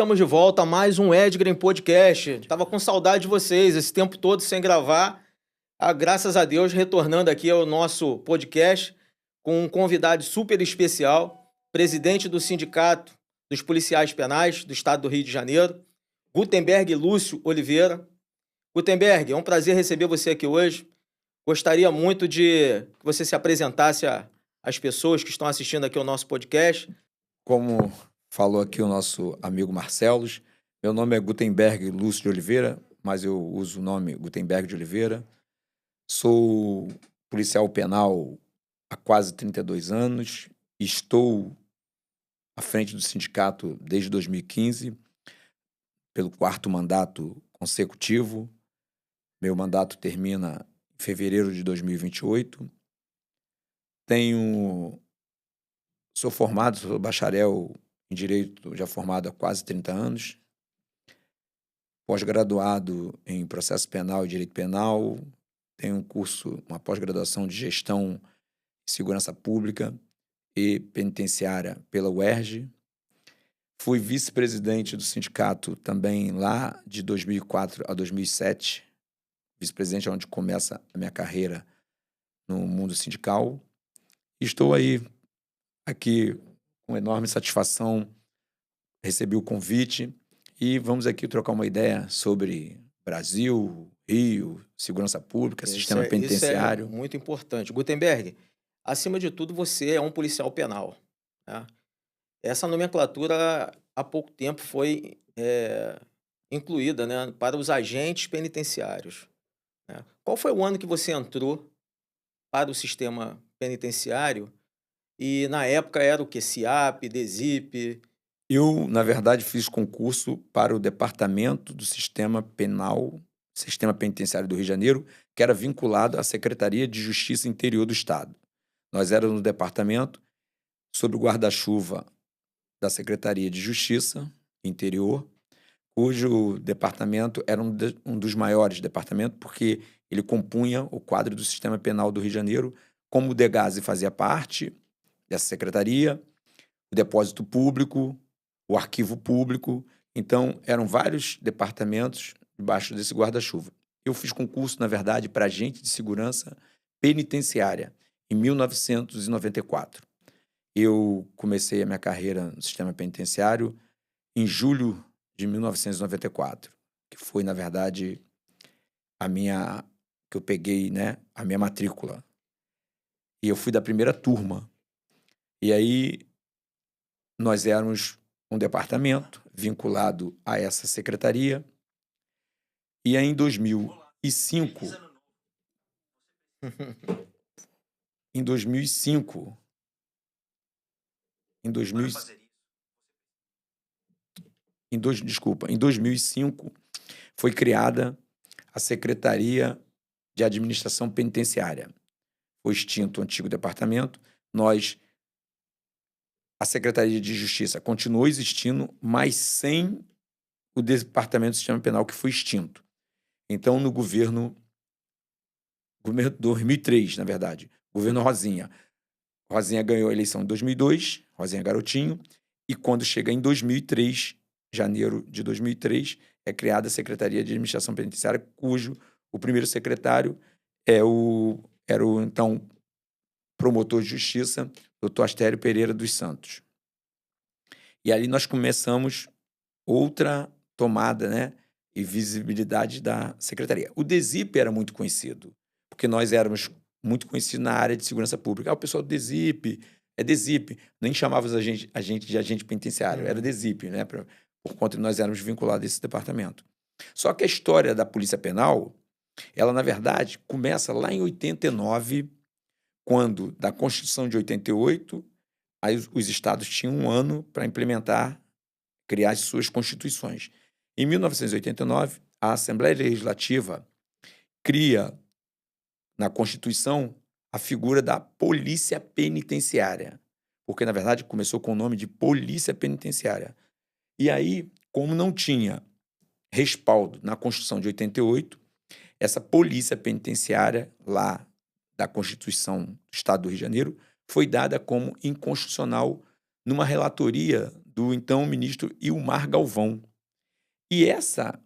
Estamos de volta a mais um Edgren Podcast. Tava com saudade de vocês esse tempo todo sem gravar. Graças a Deus, retornando aqui ao nosso podcast com um convidado super especial, presidente do Sindicato dos Policiais Penais do Estado do Rio de Janeiro, Gutenberg Lúcio Oliveira. Gutenberg, é um prazer receber você aqui hoje. Gostaria muito de que você se apresentasse às pessoas que estão assistindo aqui ao nosso podcast. Como falou aqui o nosso amigo Marcelos, meu nome é Gutenberg Lúcio de Oliveira, mas eu uso o nome Gutenberg de Oliveira. Sou policial penal há quase 32 anos. Estou à frente do sindicato desde 2015, pelo 4º mandato consecutivo. Meu mandato termina em fevereiro de 2028. Sou formado, sou bacharel em Direito, já formado há quase 30 anos. Pós-graduado em Processo Penal e Direito Penal. Tenho uma pós-graduação de Gestão e Segurança Pública e Penitenciária pela UERJ. Fui vice-presidente do sindicato também lá de 2004 a 2007. Vice-presidente é onde começa a minha carreira no mundo sindical. Estou aqui com enorme satisfação, recebi o convite e vamos aqui trocar uma ideia sobre Brasil, Rio, segurança pública, sistema penitenciário. Isso é muito importante. Gutenberg, acima de tudo, você é um policial penal, né? Essa nomenclatura, há pouco tempo, foi incluída, né, para os agentes penitenciários, né? Qual foi o ano que você entrou para o sistema penitenciário? E na época era o quê? SIAP, DESIP? Eu, na verdade, fiz concurso para o Departamento do Sistema Penitenciário do Rio de Janeiro, que era vinculado à Secretaria de Justiça Interior do Estado. Nós éramos no departamento sob o guarda-chuva da Secretaria de Justiça Interior, cujo departamento era um dos maiores departamentos, porque ele compunha o quadro do Sistema Penal do Rio de Janeiro, como o DEGASE fazia parte dessa secretaria, o Depósito Público, o Arquivo Público. Então, eram vários departamentos debaixo desse guarda-chuva. Eu fiz concurso, na verdade, para agente de segurança penitenciária em 1994. Eu comecei a minha carreira no sistema penitenciário em julho de 1994, que foi, na verdade, que eu peguei, né, a minha matrícula. E eu fui da primeira turma. E aí, nós éramos um departamento vinculado a essa secretaria. E aí, em 2005, em 2005, foi criada a Secretaria de Administração Penitenciária. Foi extinto o antigo departamento. A Secretaria de Justiça continuou existindo, mas sem o Departamento do Sistema Penal, que foi extinto. Então, no governo 2003, na verdade, governo Rosinha. Rosinha ganhou a eleição em 2002, Rosinha Garotinho, e quando chega em 2003, janeiro de 2003, é criada a Secretaria de Administração Penitenciária, cujo o primeiro secretário era o então promotor de justiça, Dr. Astério Pereira dos Santos. E ali nós começamos outra tomada, né, e visibilidade da secretaria. O DESIP era muito conhecido, porque nós éramos muito conhecidos na área de segurança pública. O pessoal do DESIP, nem chamava a gente de agente penitenciário, era DESIP, né, por conta de nós éramos vinculados a esse departamento. Só que a história da Polícia Penal, ela, na verdade, começa lá em 89, quando, da Constituição de 88, aí os estados tinham um ano para criar as suas constituições. Em 1989, a Assembleia Legislativa cria, na Constituição, a figura da Polícia Penitenciária, porque, na verdade, começou com o nome de Polícia Penitenciária. E aí, como não tinha respaldo na Constituição de 88, essa Polícia Penitenciária, lá da Constituição do Estado do Rio de Janeiro, foi dada como inconstitucional numa relatoria do então ministro Ilmar Galvão. E essa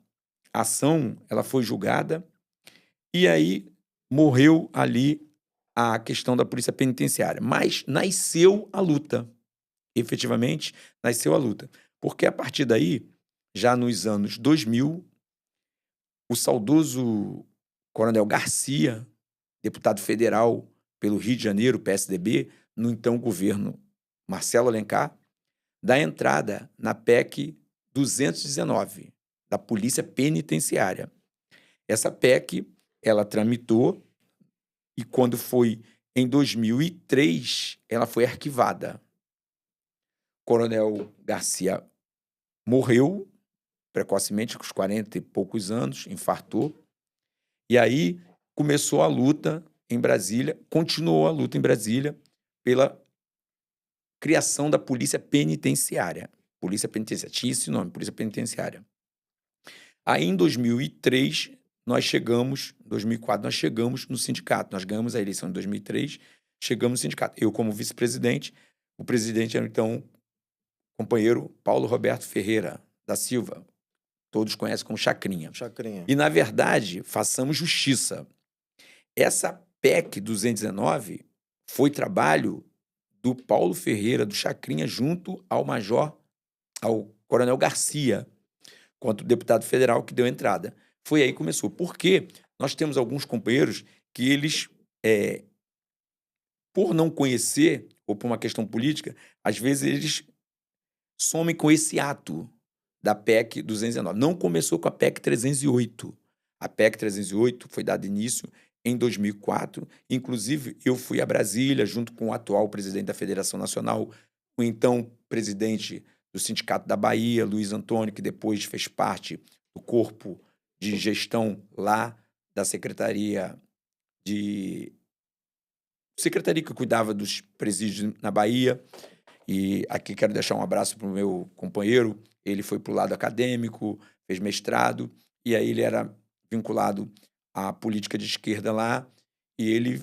ação, ela foi julgada e aí morreu ali a questão da polícia penitenciária. Mas nasceu a luta. Efetivamente, nasceu a luta. Porque a partir daí, já nos anos 2000, o saudoso Coronel Garcia, deputado federal pelo Rio de Janeiro, PSDB, no então governo Marcelo Alencar, dá entrada na PEC 219, da Polícia Penitenciária. Essa PEC, ela tramitou e quando foi em 2003, ela foi arquivada. Coronel Garcia morreu precocemente, com os 40 e poucos anos, infartou. E aí começou a luta em Brasília, continuou a luta em Brasília pela criação da Polícia Penitenciária. Polícia Penitenciária, tinha esse nome, Polícia Penitenciária. Aí em 2003, nós chegamos, em 2004, nós chegamos no sindicato. Nós ganhamos a eleição em 2003, chegamos no sindicato. Eu como vice-presidente, o presidente era então o companheiro Paulo Roberto Ferreira da Silva, todos conhecem como Chacrinha. Chacrinha. E, na verdade, façamos justiça. Essa PEC 219 foi trabalho do Paulo Ferreira, do Chacrinha, junto ao ao Coronel Garcia, quanto deputado federal que deu entrada. Foi aí que começou. Porque nós temos alguns companheiros que eles, por não conhecer, ou por uma questão política, às vezes eles somem com esse ato da PEC 219. Não começou com a PEC 308. A PEC 308 foi dada início em 2004. Inclusive, eu fui a Brasília, junto com o atual presidente da Federação Nacional, o então presidente do Sindicato da Bahia, Luiz Antônio, que depois fez parte do corpo de gestão lá da Secretaria que cuidava dos presídios na Bahia. E aqui quero deixar um abraço para o meu companheiro. Ele foi para o lado acadêmico, fez mestrado, e aí ele era vinculado à política de esquerda lá, e ele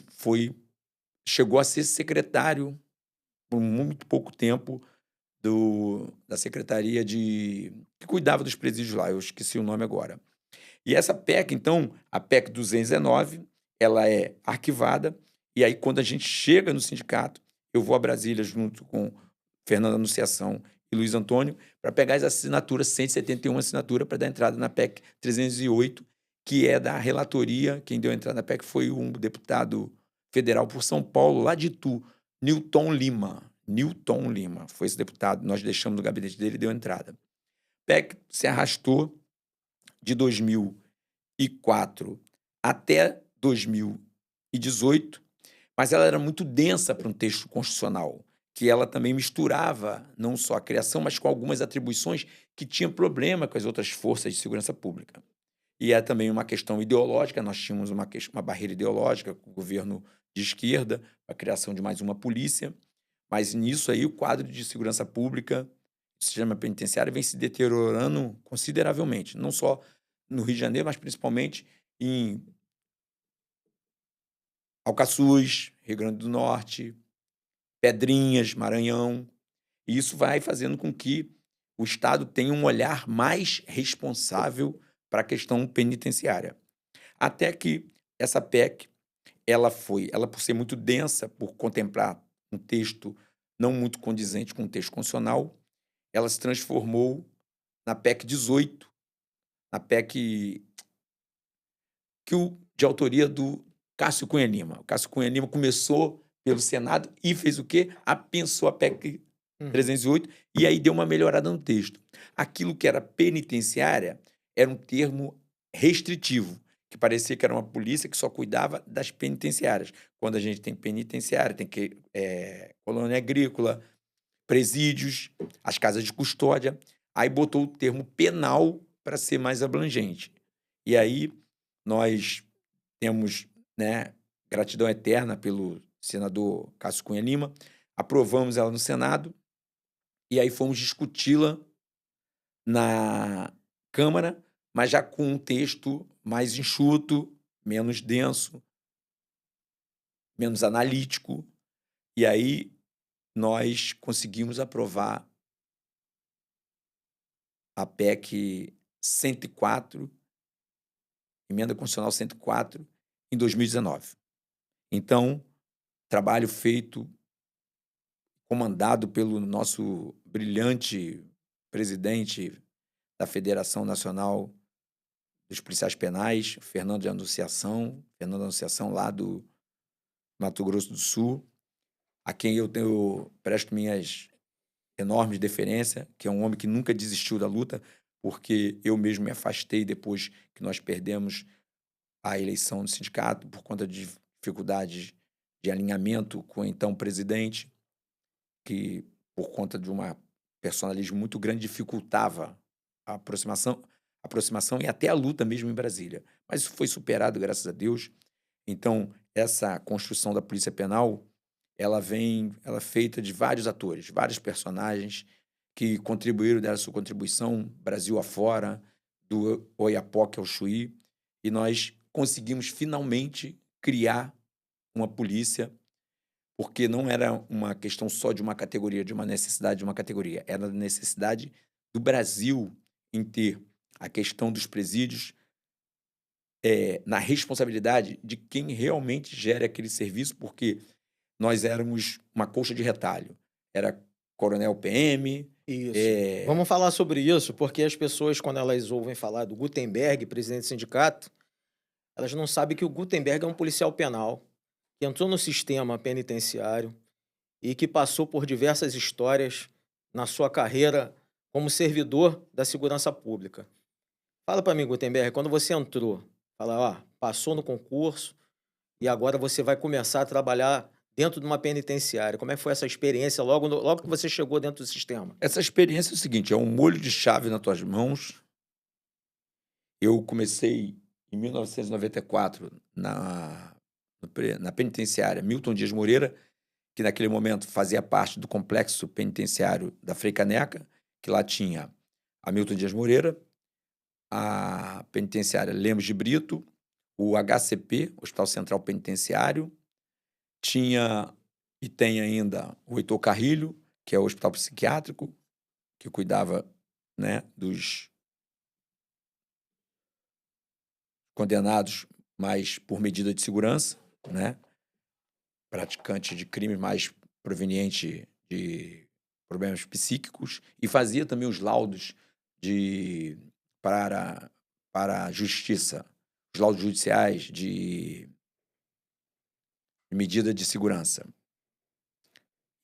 chegou a ser secretário, por muito pouco tempo, da Secretaria que cuidava dos presídios lá, eu esqueci o nome agora. E essa PEC, então, a PEC 219, ela é arquivada, e aí quando a gente chega no sindicato, eu vou a Brasília junto com Fernanda Anunciação e Luiz Antônio, para pegar as assinaturas, 171 assinaturas, para dar entrada na PEC 308, que é da relatoria. Quem deu entrada na PEC foi um deputado federal por São Paulo, lá de Itu, Newton Lima. Newton Lima, foi esse deputado, nós deixamos no gabinete dele e deu entrada. PEC se arrastou de 2004 até 2018, mas ela era muito densa para um texto constitucional, que ela também misturava não só a criação, mas com algumas atribuições que tinham problema com as outras forças de segurança pública. E é também uma questão ideológica, nós tínhamos uma barreira ideológica com o governo de esquerda, a criação de mais uma polícia, mas nisso aí o quadro de segurança pública, o sistema penitenciário, vem se deteriorando consideravelmente, não só no Rio de Janeiro, mas principalmente em Alcaçuz, Rio Grande do Norte, Pedrinhas, Maranhão. E isso vai fazendo com que o Estado tenha um olhar mais responsável para a questão penitenciária. Até que essa PEC, ela por ser muito densa, por contemplar um texto não muito condizente com o texto constitucional, ela se transformou na PEC 18, na PEC de autoria do Cássio Cunha Lima. O Cássio Cunha Lima começou pelo Senado e fez o quê? Apensou a PEC 308 e aí deu uma melhorada no texto. Aquilo que era penitenciária era um termo restritivo, que parecia que era uma polícia que só cuidava das penitenciárias. Quando a gente tem penitenciária, tem colônia agrícola, presídios, as casas de custódia, aí botou o termo penal para ser mais abrangente. E aí nós temos, né, gratidão eterna pelo senador Cássio Cunha Lima, aprovamos ela no Senado, e aí fomos discuti-la na Câmara, mas já com um texto mais enxuto, menos denso, menos analítico, e aí nós conseguimos aprovar a PEC 104, Emenda Constitucional 104, em 2019. Então, trabalho feito, comandado pelo nosso brilhante presidente da Federação Nacional dos Policiais Penais, Fernando Anunciação, lá do Mato Grosso do Sul, a quem eu presto minhas enormes deferência, que é um homem que nunca desistiu da luta, porque eu mesmo me afastei depois que nós perdemos a eleição do sindicato por conta de dificuldades de alinhamento com o então presidente, que por conta de uma personalismo muito grande dificultava a aproximação e até a luta mesmo em Brasília. Mas isso foi superado, graças a Deus. Então, essa construção da Polícia Penal, ela é feita de vários atores, vários personagens que contribuíram, deram sua contribuição, Brasil afora, do Oiapoque ao Chuí, e nós conseguimos finalmente criar uma polícia, porque não era uma questão só de uma categoria, de uma necessidade de uma categoria, era a necessidade do Brasil em ter a questão dos presídios na responsabilidade de quem realmente gera aquele serviço, porque nós éramos uma colcha de retalho. Era coronel PM. Isso. Vamos falar sobre isso, porque as pessoas, quando elas ouvem falar do Gutenberg, presidente do sindicato, elas não sabem que o Gutenberg é um policial penal que entrou no sistema penitenciário e que passou por diversas histórias na sua carreira como servidor da segurança pública. Fala para mim, Gutenberg, quando você entrou, fala, ó, passou no concurso e agora você vai começar a trabalhar dentro de uma penitenciária. Como é que foi essa experiência logo que você chegou dentro do sistema? Essa experiência é o seguinte, é um molho de chave nas tuas mãos. Eu comecei em 1994 na penitenciária Milton Dias Moreira, que naquele momento fazia parte do complexo penitenciário da Frei Caneca, que lá tinha a Milton Dias Moreira, a penitenciária Lemos de Brito, o HCP, Hospital Central Penitenciário, tinha e tem ainda o Heitor Carrilho, que é o hospital psiquiátrico, que cuidava, né, dos condenados, mas por medida de segurança, né, praticante de crime mais proveniente de problemas psíquicos, e fazia também os laudos para a justiça, os laudos judiciais de medida de segurança.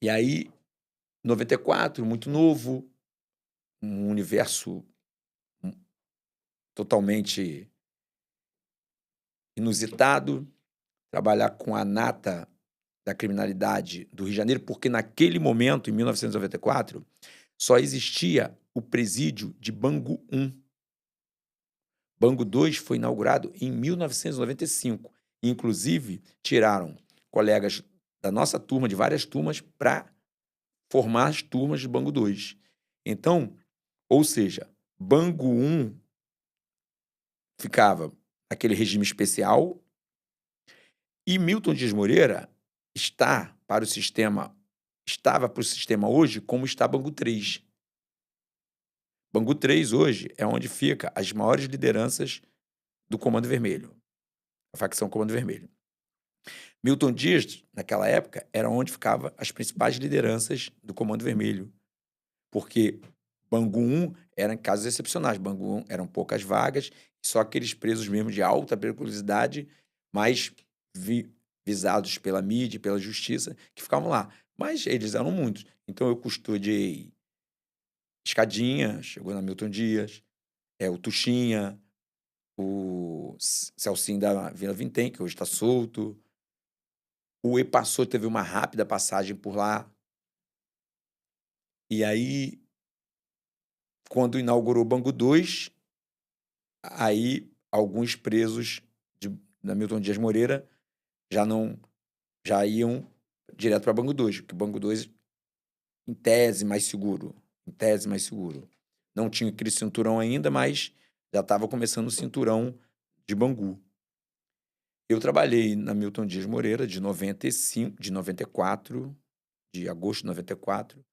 E aí, 94, muito novo, um universo totalmente inusitado, trabalhar com a nata da criminalidade do Rio de Janeiro, porque naquele momento, em 1994, só existia o presídio de Bangu 1. Bangu 2 foi inaugurado em 1995. Inclusive, tiraram colegas da nossa turma, de várias turmas, para formar as turmas de Bangu 2. Então, ou seja, Bangu 1 ficava naquele regime especial e Milton Dias Moreira estava para o sistema hoje como está Bangu 3. Bangu 3 hoje é onde fica as maiores lideranças do Comando Vermelho, a facção Comando Vermelho. Milton Dias, naquela época, era onde ficavam as principais lideranças do Comando Vermelho, porque Bangu 1 eram casos excepcionais. Bangu 1 eram poucas vagas, só aqueles presos mesmo de alta periculosidade, mais visados pela mídia, pela justiça, que ficavam lá. Mas eles eram muitos. Então eu custodiei Escadinha, chegou na Milton Dias, o Tuxinha, o Celcinho da Vila Vintém, que hoje está solto. O Epassou teve uma rápida passagem por lá. E aí, quando inaugurou o Bangu 2, aí alguns presos da Milton Dias Moreira já iam direto para Bangu 2, porque Bangu 2, em tese, mais seguro. Não tinha aquele cinturão ainda, mas já estava começando o cinturão de Bangu. Eu trabalhei na Milton Dias Moreira de 94, de agosto de 94,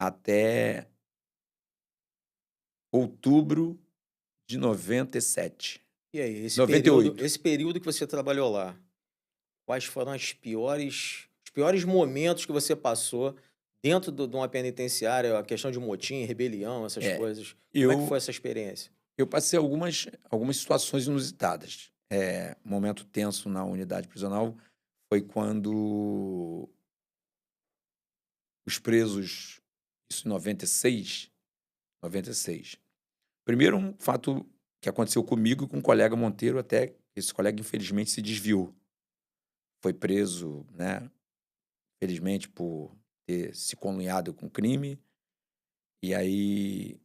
até outubro de 97. E aí, 98. esse período que você trabalhou lá, quais foram os piores momentos que você passou dentro de uma penitenciária, a questão de motim, rebelião, essas É, coisas? Como é que foi eu, essa experiência? eu passei algumas situações inusitadas. Um momento tenso na unidade prisional foi quando os presos, isso em 96. Primeiro, um fato que aconteceu comigo e com um colega Monteiro, até esse colega infelizmente se desviou. Foi preso, né, felizmente por ter se conluiado com crime, e aí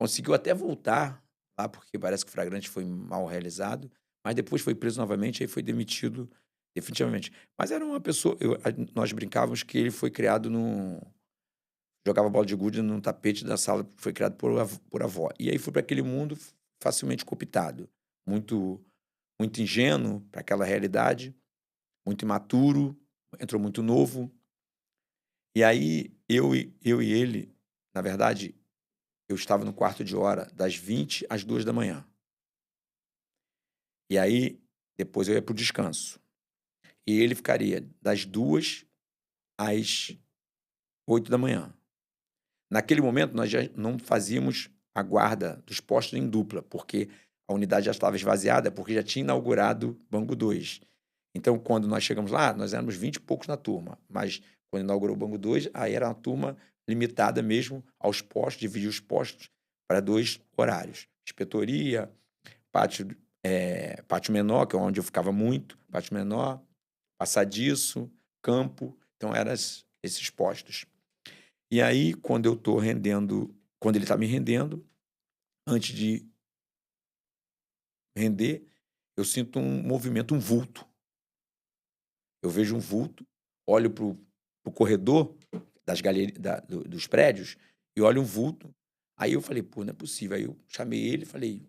conseguiu até voltar lá, porque parece que o flagrante foi mal realizado, mas depois foi preso novamente, aí foi demitido definitivamente. Mas era uma pessoa, nós brincávamos que ele foi criado num, jogava bola de gude num tapete da sala, foi criado por avó. E aí foi para aquele mundo facilmente cooptado, muito, muito ingênuo para aquela realidade, muito imaturo, entrou muito novo. E aí eu e ele, na verdade, eu estava no quarto de hora das 20 às 2 da manhã. E aí depois eu ia para o descanso. E ele ficaria das 2 às 8 da manhã. Naquele momento, nós já não fazíamos a guarda dos postos em dupla, porque a unidade já estava esvaziada, porque já tinha inaugurado Bangu 2. Então, quando nós chegamos lá, nós éramos 20 e poucos na turma, mas quando inaugurou o Bangu 2, aí era uma turma limitada mesmo aos postos, dividir os postos para 2 horários. Inspetoria, pátio, pátio menor, que é onde eu ficava muito, pátio menor, passadiço, campo, então eram esses postos. E aí, quando eu estou rendendo, quando ele está me rendendo, antes de render, eu sinto um movimento, um vulto. Eu vejo um vulto, olho para o corredor das dos prédios e olho um vulto. Aí eu falei, pô, não é possível. Aí eu chamei ele e falei.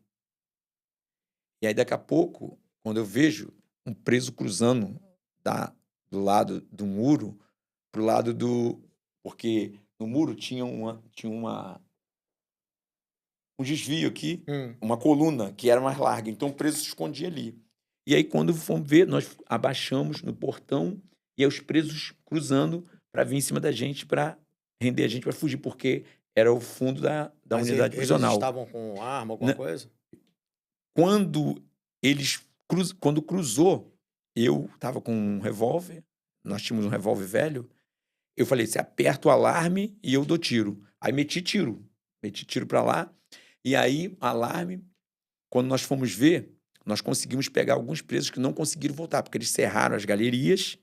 E aí, daqui a pouco, quando eu vejo um preso cruzando do lado do muro para o lado do. Porque no muro tinha um desvio aqui, Hum. uma coluna que era mais larga, então o preso se escondia ali. E aí, quando fomos ver, nós abaixamos no portão e aí os presos cruzando para vir em cima da gente, para render a gente, para fugir, porque era o fundo da Mas unidade eles prisional. estavam com arma, alguma Na- coisa? Quando quando cruzou, eu estava com um revólver, nós tínhamos um revólver velho, eu falei, você aperta o alarme e eu dou tiro. Aí meti tiro para lá, e aí, alarme. Quando nós fomos ver, nós conseguimos pegar alguns presos que não conseguiram voltar, porque eles cerraram as galerias,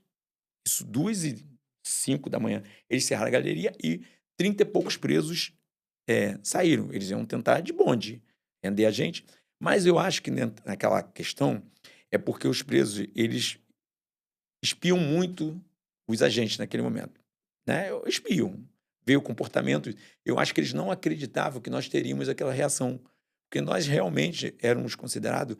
isso 2h05 da manhã, eles cerraram a galeria e 30 e poucos presos saíram. Eles iam tentar de bonde render a gente, mas eu acho que naquela questão é porque os presos, eles espiam muito os agentes naquele momento, né? Espiam, vê o comportamento. Eu acho que eles não acreditavam que nós teríamos aquela reação, porque nós realmente éramos considerados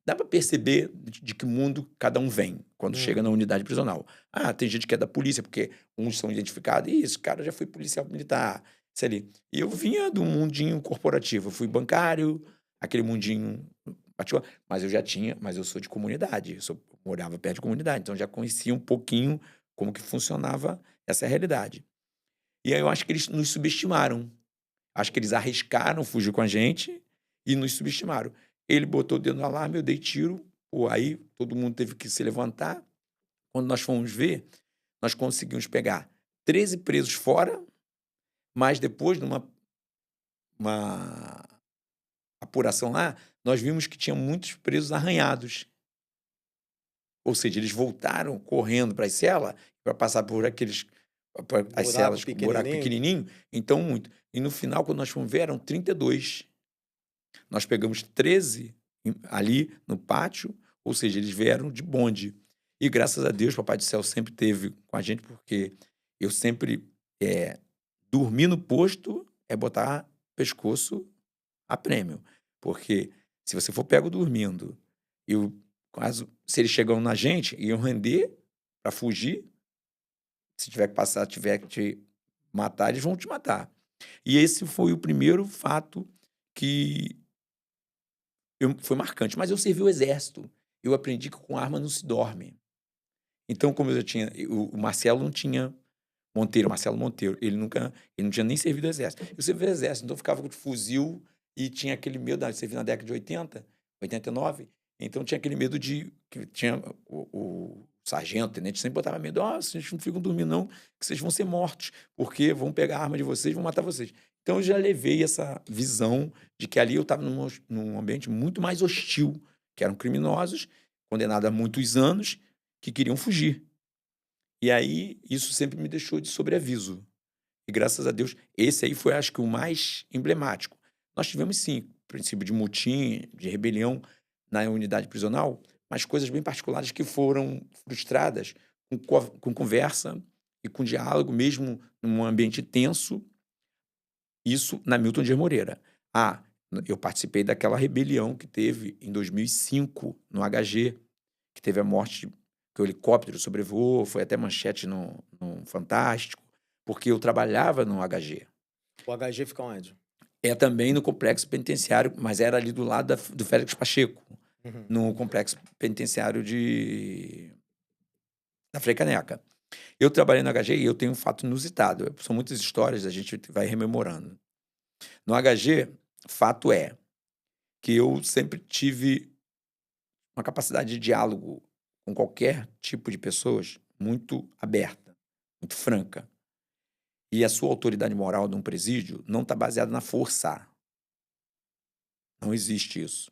dá para perceber de que mundo cada um vem quando chega na Uhum. unidade prisional. Ah, tem gente que é da polícia, porque uns são identificados. Ih, esse cara já foi policial militar, isso ali. E eu vinha do mundinho corporativo. Eu fui bancário, aquele mundinho particular, mas eu sou de comunidade, morava perto de comunidade, então já conhecia um pouquinho como que funcionava essa realidade. E aí eu acho que eles nos subestimaram. Acho que eles arriscaram fugir com a gente e nos subestimaram. Ele botou o dedo no alarme, eu dei tiro, pô, aí todo mundo teve que se levantar. Quando nós fomos ver, nós conseguimos pegar 13 presos fora, mas depois, numa uma apuração lá, nós vimos que tinha muitos presos arranhados. Ou seja, eles voltaram correndo para as celas, para passar por as Buraco celas com buraco pequenininho? pequenininho, então muito. E no final, quando nós fomos ver, eram 32. Nós pegamos 13 ali no pátio, ou seja, eles vieram de bonde. E graças a Deus, Papai do Céu sempre teve com a gente, porque eu sempre dormir no posto é botar pescoço a prêmio. Porque se você for pego dormindo e se eles chegam na gente, iam render para fugir, se tiver que passar, tiver que te matar, eles vão te matar. E esse foi o primeiro fato que foi marcante. Mas eu servi o exército. Eu aprendi que com arma não se dorme. Então, como eu já tinha... O Marcelo não tinha... Marcelo Monteiro, ele não tinha nem servido o exército. Eu servi o exército, então eu ficava com fuzil e tinha aquele medo, de servir na década de 80, 89, então tinha aquele medo de... que tinha o sargento, o tenente sempre botava medo, vocês não ficam dormindo não, que vocês vão ser mortos, porque vão pegar a arma de vocês e vão matar vocês. Então eu já levei essa visão de que ali eu estava num ambiente muito mais hostil, que eram criminosos, condenados a muitos anos, que queriam fugir. E aí, isso sempre me deixou de sobreaviso. E graças a Deus, esse aí foi, acho que, o mais emblemático. Nós tivemos, sim, princípio de motim, de rebelião na unidade prisional, mas coisas bem particulares que foram frustradas com conversa e com diálogo, mesmo num ambiente tenso. Isso na Milton Dias Moreira. Eu participei daquela rebelião que teve em 2005, no HG, que teve a morte que o helicóptero sobrevoou, foi até manchete no Fantástico, porque eu trabalhava no HG. O HG fica onde? É também no complexo penitenciário, mas era ali do lado do Félix Pacheco, no complexo penitenciário da Frei Caneca. Eu trabalhei no HG e eu tenho um fato inusitado. São muitas histórias, a gente vai rememorando. No HG, fato é que eu sempre tive uma capacidade de diálogo com qualquer tipo de pessoas muito aberta, muito franca. E a sua autoridade moral de um presídio não está baseada na força. Não existe isso.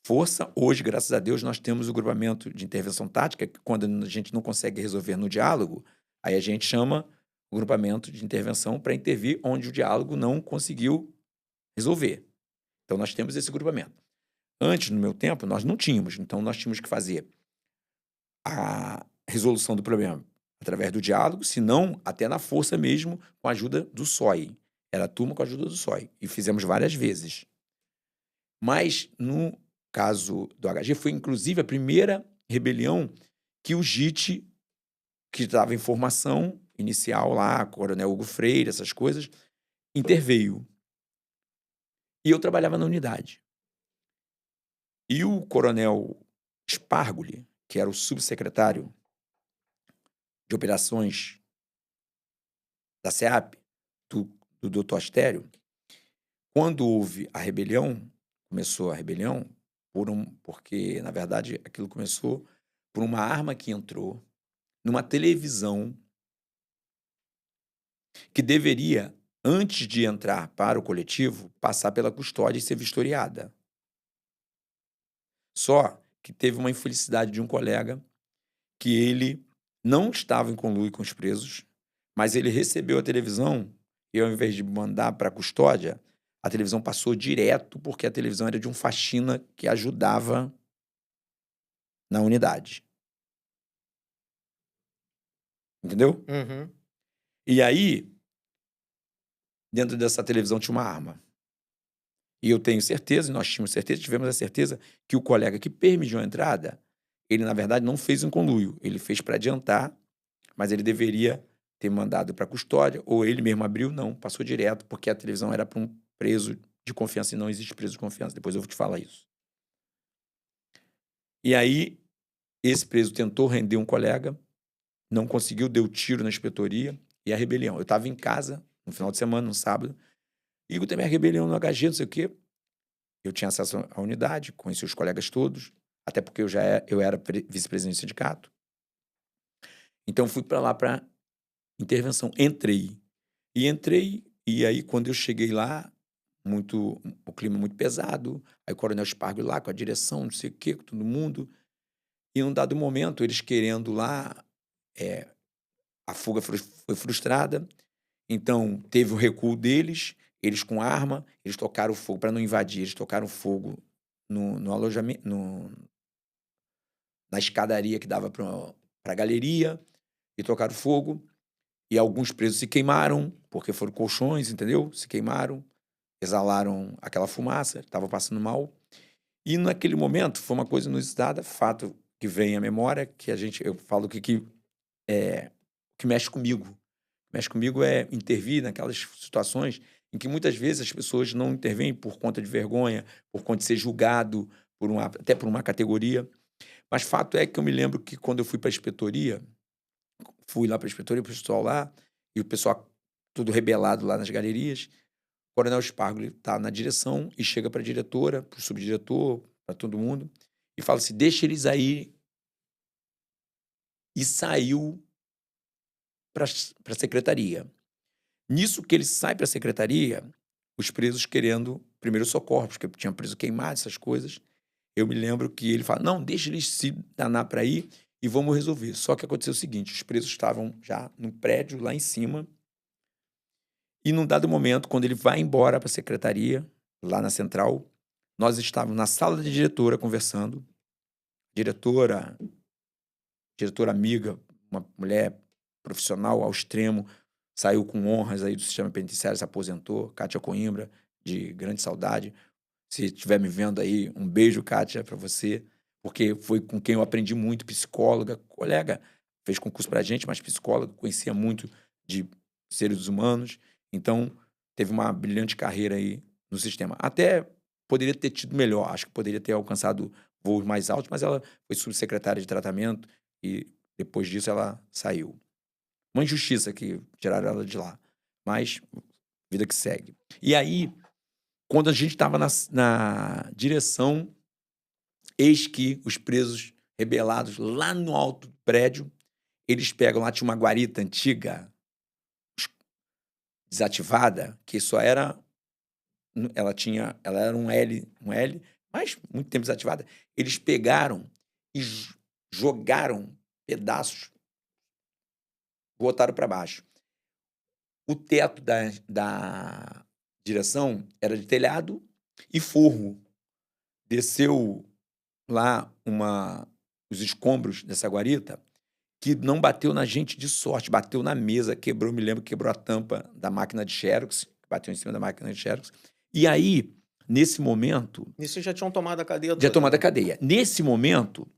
Força, hoje, graças a Deus, nós temos o grupamento de intervenção tática, que quando a gente não consegue resolver no diálogo, aí a gente chama o grupamento de intervenção para intervir onde o diálogo não conseguiu resolver. Então, nós temos esse grupamento. Antes, no meu tempo, nós não tínhamos. Então, nós tínhamos que fazer a resolução do problema através do diálogo, se não, até na força mesmo, com a ajuda do SOI. Era a turma com a ajuda do SOI. E fizemos várias vezes. Mas, no caso do HG, foi inclusive a primeira rebelião que o JIT, que estava em formação inicial lá, Coronel Hugo Freire, essas coisas, interveio. E eu trabalhava na unidade. E o Coronel Spargoli, que era o subsecretário de operações da SEAP, do Dr. Astério, quando houve a rebelião, começou a rebelião, porque, na verdade, aquilo começou por uma arma que entrou numa televisão que deveria, antes de entrar para o coletivo, passar pela custódia e ser vistoriada. Só que teve uma infelicidade de um colega que ele não estava em conluio com os presos, mas ele recebeu a televisão e, ao invés de mandar para a custódia, a televisão passou direto, porque a televisão era de um faxina que ajudava na unidade. Entendeu? E aí, dentro dessa televisão tinha uma arma. E eu tenho certeza, e nós tínhamos certeza, tivemos a certeza que o colega que permitiu a entrada, ele, na verdade, não fez um conluio. Ele fez para adiantar, mas ele deveria ter mandado para custódia, ou ele mesmo abriu, não, passou direto, porque a televisão era para um preso de confiança e não existe preso de confiança. Depois eu vou te falar isso. E aí, esse preso tentou render um colega, não conseguiu, deu tiro na inspetoria e a rebelião. Eu estava em casa, no final de semana, no sábado, e também a rebelião no HG, não sei o quê. Eu tinha acesso à unidade, conheci os colegas todos, até porque eu era vice-presidente do sindicato. Então, fui para lá para intervenção. Entrei, e aí, quando eu cheguei lá, o clima muito pesado, aí o Coronel Spargoli lá com a direção, não sei o quê, com todo mundo. E num dado momento, eles querendo lá, a fuga foi frustrada, então teve o recuo deles, eles com arma, eles tocaram fogo, para não invadir, eles tocaram fogo no alojamento, na escadaria que dava para a galeria, e tocaram fogo, e alguns presos se queimaram, porque foram colchões, entendeu? Se queimaram, exalaram aquela fumaça, estavam passando mal. E naquele momento, foi uma coisa inusitada, fato que vem à memória, que eu falo que mexe comigo. Mexe comigo é intervir naquelas situações em que muitas vezes as pessoas não intervêm por conta de vergonha, por conta de ser julgado, até por uma categoria. Mas fato é que eu me lembro que quando eu fui para a inspetoria, fui lá para a inspetoria, o pessoal lá, e o pessoal tudo rebelado lá nas galerias. O Coronel Spargoli está na direção e chega para a diretora, para o subdiretor, para todo mundo, e fala assim: deixa eles aí. E saiu para a secretaria. Nisso que ele sai para a secretaria, os presos querendo primeiro socorro, porque tinha preso queimado, essas coisas. Eu me lembro que ele fala: não, deixa eles se danar para ir e vamos resolver. Só que aconteceu o seguinte: os presos estavam já no prédio lá em cima, e num dado momento, quando ele vai embora para a secretaria, lá na central, nós estávamos na sala da diretora conversando. Diretora amiga, uma mulher profissional ao extremo, saiu com honras aí do sistema penitenciário, se aposentou, Kátia Coimbra, de grande saudade. Se estiver me vendo aí, um beijo, Kátia, para você, porque foi com quem eu aprendi muito, psicóloga, colega, fez concurso para a gente, mas psicóloga, conhecia muito de seres humanos, então teve uma brilhante carreira aí no sistema. Até poderia ter tido melhor, acho que poderia ter alcançado voos mais altos, mas ela foi subsecretária de tratamento e depois disso ela saiu. Uma injustiça que tiraram ela de lá, mas vida que segue. E aí, quando a gente estava na direção, eis que os presos rebelados lá no alto do prédio, eles pegam lá, tinha uma guarita antiga, desativada, que só era, ela era um L, mas muito tempo desativada. Eles pegaram e jogaram pedaços, botaram para baixo. O teto da direção era de telhado e forro. Desceu lá os escombros dessa guarita, que não bateu na gente de sorte, bateu na mesa, quebrou, me lembro, quebrou a tampa da máquina de Xerox, bateu em cima da máquina de Xerox. E aí, nesse momento... Nisso já tinham tomado a cadeia Já toda, tomado a né? cadeia. Nesse momento,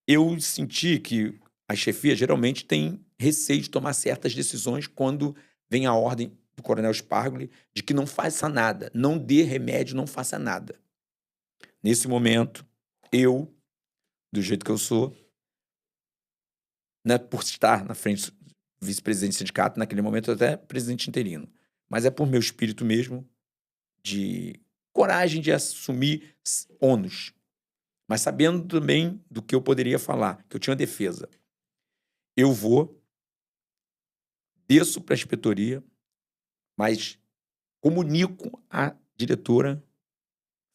eu senti que a chefia geralmente tem receio de tomar certas decisões quando vem a ordem do Coronel Spargoli de que não faça nada, não dê remédio, não faça nada. Nesse momento, eu, do jeito que eu sou, né, por estar na frente do vice-presidente do sindicato, naquele momento até presidente interino, mas é por meu espírito mesmo de coragem de assumir ônus, mas sabendo também do que eu poderia falar, que eu tinha defesa. Eu desço para a inspetoria, mas comunico à diretora,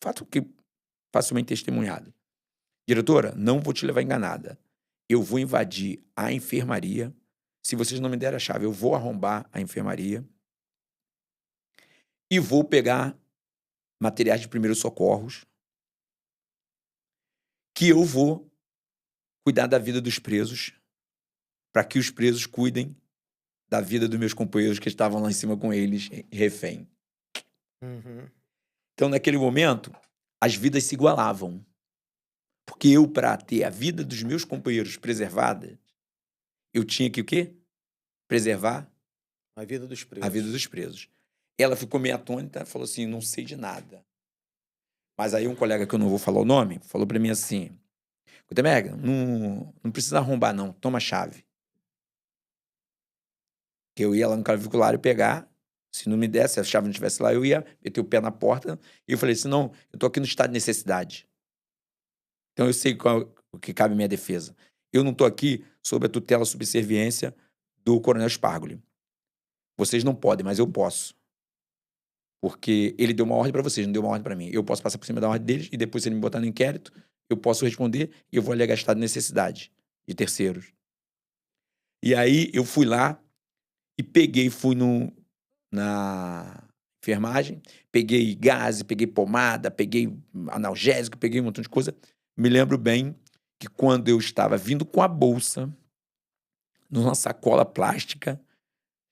fato que facilmente testemunhado. Diretora, não vou te levar enganada. Eu vou invadir a enfermaria. Se vocês não me derem a chave, eu vou arrombar a enfermaria e vou pegar materiais de primeiros socorros, que eu vou cuidar da vida dos presos, para que os presos cuidem da vida dos meus companheiros que estavam lá em cima com eles, refém. Uhum. Então, naquele momento, as vidas se igualavam. Porque eu, para ter a vida dos meus companheiros preservada, eu tinha que o quê? Preservar A vida dos a vida presos. dos presos. Ela ficou meio atônita, falou assim, não sei de nada. Mas aí um colega, que eu não vou falar o nome, falou para mim assim, Gutenberg, não precisa arrombar não, toma a chave. Que eu ia lá no claviculário pegar, se não me desse, se a chave não estivesse lá, eu ia meter o pé na porta, e eu falei assim, não, eu tô aqui no estado de necessidade. Então eu sei o que cabe à minha defesa. Eu não tô aqui sob a tutela e subserviência do Coronel Spargoli. Vocês não podem, mas eu posso. Porque ele deu uma ordem para vocês, não deu uma ordem para mim. Eu posso passar por cima da ordem deles e depois, se ele me botar no inquérito, eu posso responder e eu vou alegar estado de necessidade de terceiros. E aí eu fui lá e fui na enfermagem, peguei gás, peguei pomada, peguei analgésico, peguei um montão de coisa. Me lembro bem que quando eu estava vindo com a bolsa, numa sacola plástica,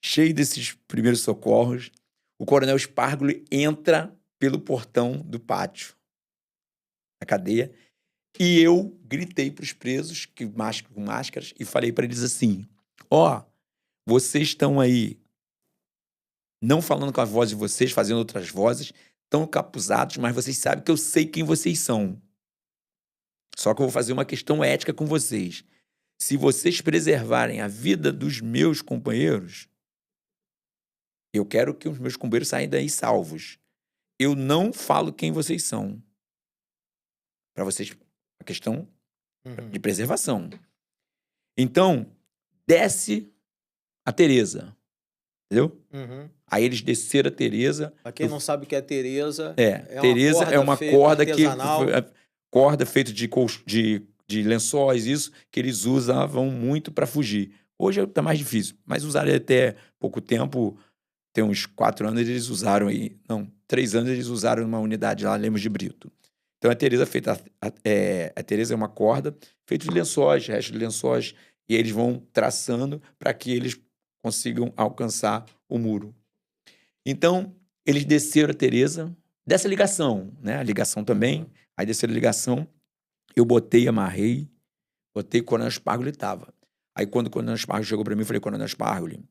cheia desses primeiros socorros, o Coronel Spargoli entra pelo portão do pátio, da cadeia, e eu gritei para os presos, com máscaras, e falei para eles assim, vocês estão aí não falando com a voz de vocês, fazendo outras vozes, tão encapuzados, mas vocês sabem que eu sei quem vocês são. Só que eu vou fazer uma questão ética com vocês. Se vocês preservarem a vida dos meus companheiros, eu quero que os meus companheiros saiam daí salvos. Eu não falo quem vocês são. Para vocês, a questão de preservação. Então, desce a Tereza. Entendeu? Aí eles desceram a Tereza. Pra quem não sabe o que é Tereza, Tereza é uma corda artesanal. Corda feita de lençóis, isso, que eles usavam muito para fugir. Hoje está mais difícil, mas usaram até pouco tempo, tem uns 4 anos eles usaram aí, não, 3 anos eles usaram numa unidade lá, Lemos de Brito. Então a Tereza a Tereza é uma corda feita de lençóis, resto de lençóis, e eles vão traçando para que eles consigam alcançar o muro. Então, eles desceram a Tereza, dessa ligação, né? A ligação também, aí desceram a ligação, eu amarrei, botei o Coronel Spargoli estava. Aí quando o Coronel Spargoli chegou para mim, eu falei, Coronel Spargoli,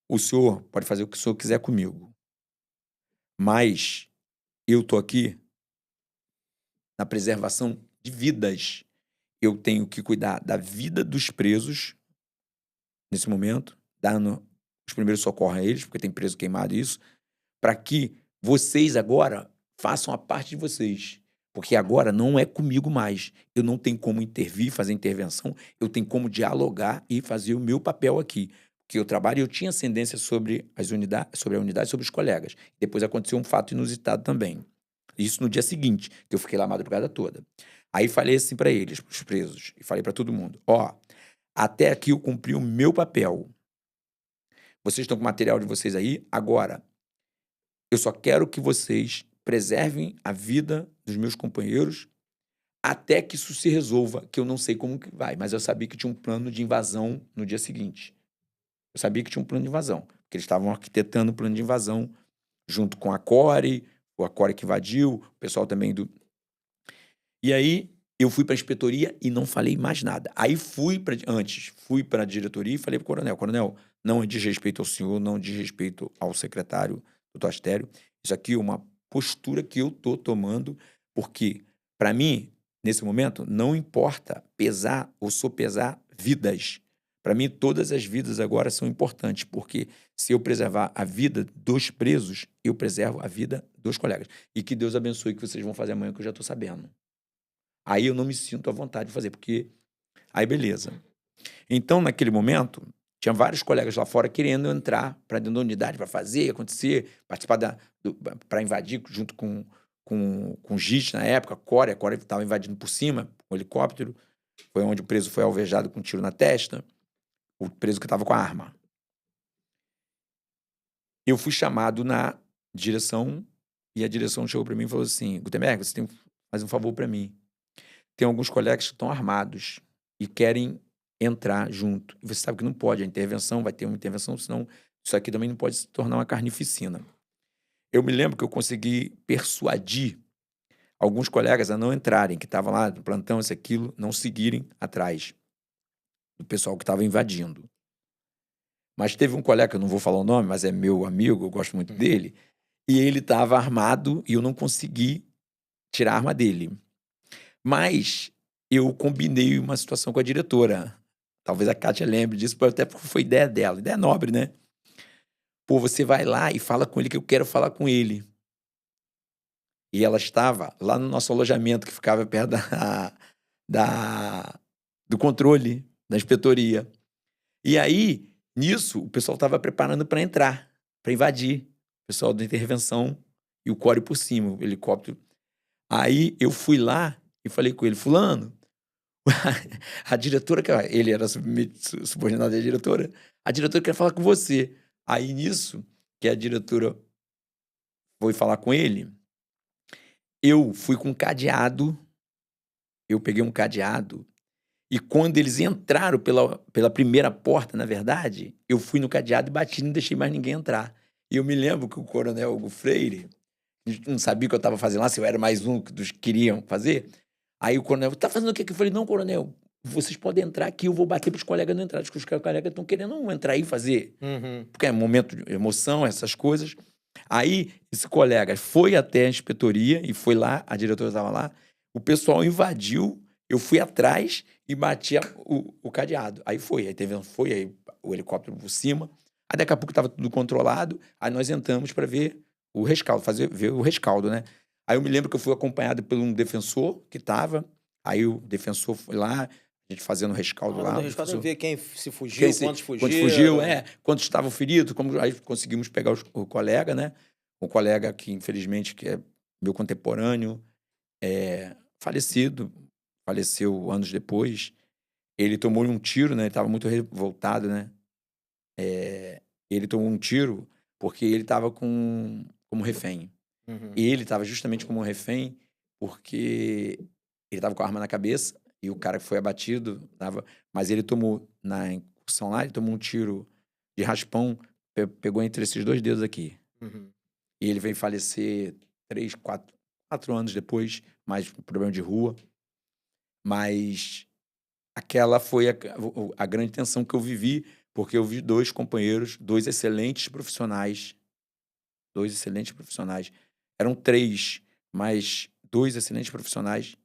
o senhor pode fazer o que o senhor quiser comigo, mas eu tô aqui na preservação de vidas. Eu tenho que cuidar da vida dos presos nesse momento, dando os primeiros socorros a eles, porque tem preso queimado isso, para que vocês agora façam a parte de vocês. Porque agora não é comigo mais. Eu não tenho como intervir, fazer intervenção, eu tenho como dialogar e fazer o meu papel aqui. Porque eu trabalho e eu tinha ascendência sobre a unidade, sobre os colegas. Depois aconteceu um fato inusitado também. Isso no dia seguinte, que eu fiquei lá a madrugada toda. Aí falei assim para eles, para os presos, e falei para todo mundo, até aqui eu cumpri o meu papel. Vocês estão com o material de vocês aí, agora eu só quero que vocês preservem a vida dos meus companheiros até que isso se resolva, que eu não sei como que vai, mas eu sabia que tinha um plano de invasão no dia seguinte. Eu sabia que tinha um plano de invasão, porque eles estavam arquitetando um plano de invasão junto com a Core, o Core que invadiu, o pessoal também do... E aí eu fui para a inspetoria e não falei mais nada. Aí fui para a diretoria e falei para o coronel, não é desrespeito ao senhor, não é desrespeito ao secretário do Astério, isso aqui é uma postura que eu estou tomando, porque, para mim, nesse momento, não importa pesar ou sopesar vidas. Para mim, todas as vidas agora são importantes, porque se eu preservar a vida dos presos, eu preservo a vida dos colegas. E que Deus abençoe o que vocês vão fazer amanhã, que eu já estou sabendo. Aí eu não me sinto à vontade de fazer, porque... Aí, beleza. Então, naquele momento, tinha vários colegas lá fora querendo entrar para dentro da unidade, para fazer, acontecer, participar para invadir junto com o JIT na época, a Core estava invadindo por cima, com o helicóptero. Foi onde o preso foi alvejado com um tiro na testa, o preso que estava com a arma. Eu fui chamado na direção e a direção chegou para mim e falou assim, Gutenberg, você tem que fazer um favor para mim. Tem alguns colegas que estão armados e querem entrar junto. E você sabe que não pode, a intervenção, vai ter uma intervenção, senão isso aqui também não pode se tornar uma carnificina. Eu me lembro que eu consegui persuadir alguns colegas a não entrarem, que estavam lá no plantão, isso, aquilo, não seguirem atrás do pessoal que estava invadindo. Mas teve um colega, que eu não vou falar o nome, mas é meu amigo, eu gosto muito dele, e ele estava armado e eu não consegui tirar a arma dele. Mas eu combinei uma situação com a diretora. Talvez a Kátia lembre disso, até porque foi ideia dela. Ideia nobre, né? Pô, você vai lá e fala com ele que eu quero falar com ele. E ela estava lá no nosso alojamento, que ficava perto do controle, da inspetoria. E aí, nisso, o pessoal estava preparando para entrar, para invadir. O pessoal da intervenção e o Core por cima, o helicóptero. Aí eu fui lá e falei com ele, fulano, a diretora, ele era subordinado da diretora, a diretora quer falar com você. Aí nisso, que a diretora foi falar com ele, eu fui com um cadeado, eu peguei um cadeado, e quando eles entraram pela primeira porta, na verdade, eu fui no cadeado e bati, não deixei mais ninguém entrar. E eu me lembro que o coronel Hugo Freire, não sabia o que eu estava fazendo lá, se eu era mais um dos que queriam fazer. Aí o coronel, tá fazendo o quê? Eu falei, não, coronel, vocês podem entrar aqui, eu vou bater para os colegas não entrarem, porque os colegas estão querendo entrar aí e fazer. Uhum. Porque é um momento de emoção, essas coisas. Aí, esse colega foi até a inspetoria e foi lá, a diretora estava lá, o pessoal invadiu, eu fui atrás e bati o cadeado. Aí aí o helicóptero por cima, aí daqui a pouco estava tudo controlado, aí nós entramos para ver o rescaldo, ver o rescaldo, né? Aí eu me lembro que eu fui acompanhado por um defensor que estava, aí o defensor foi lá, a gente fazendo o rescaldo lá. No rescaldo ver quem se fugiu, Quem se, quantos quantos fugiu, fugiram. quantos estavam feridos, aí conseguimos pegar o colega, né? O colega que, infelizmente, que é meu contemporâneo, faleceu anos depois. Ele tomou um tiro, né? Ele estava muito revoltado, né? Ele tomou um tiro porque ele estava como refém. Uhum. E ele estava justamente como refém porque ele estava com a arma na cabeça e o cara que foi abatido mas ele tomou, na incursão lá, ele tomou um tiro de raspão, pegou entre esses 2 dedos aqui. Uhum. E ele veio falecer 4 anos depois, mais um problema de rua. Mas aquela foi a grande tensão que eu vivi, porque eu vi 2 companheiros, 2 excelentes profissionais. 2 excelentes profissionais. Eram 3, mas 2 excelentes profissionais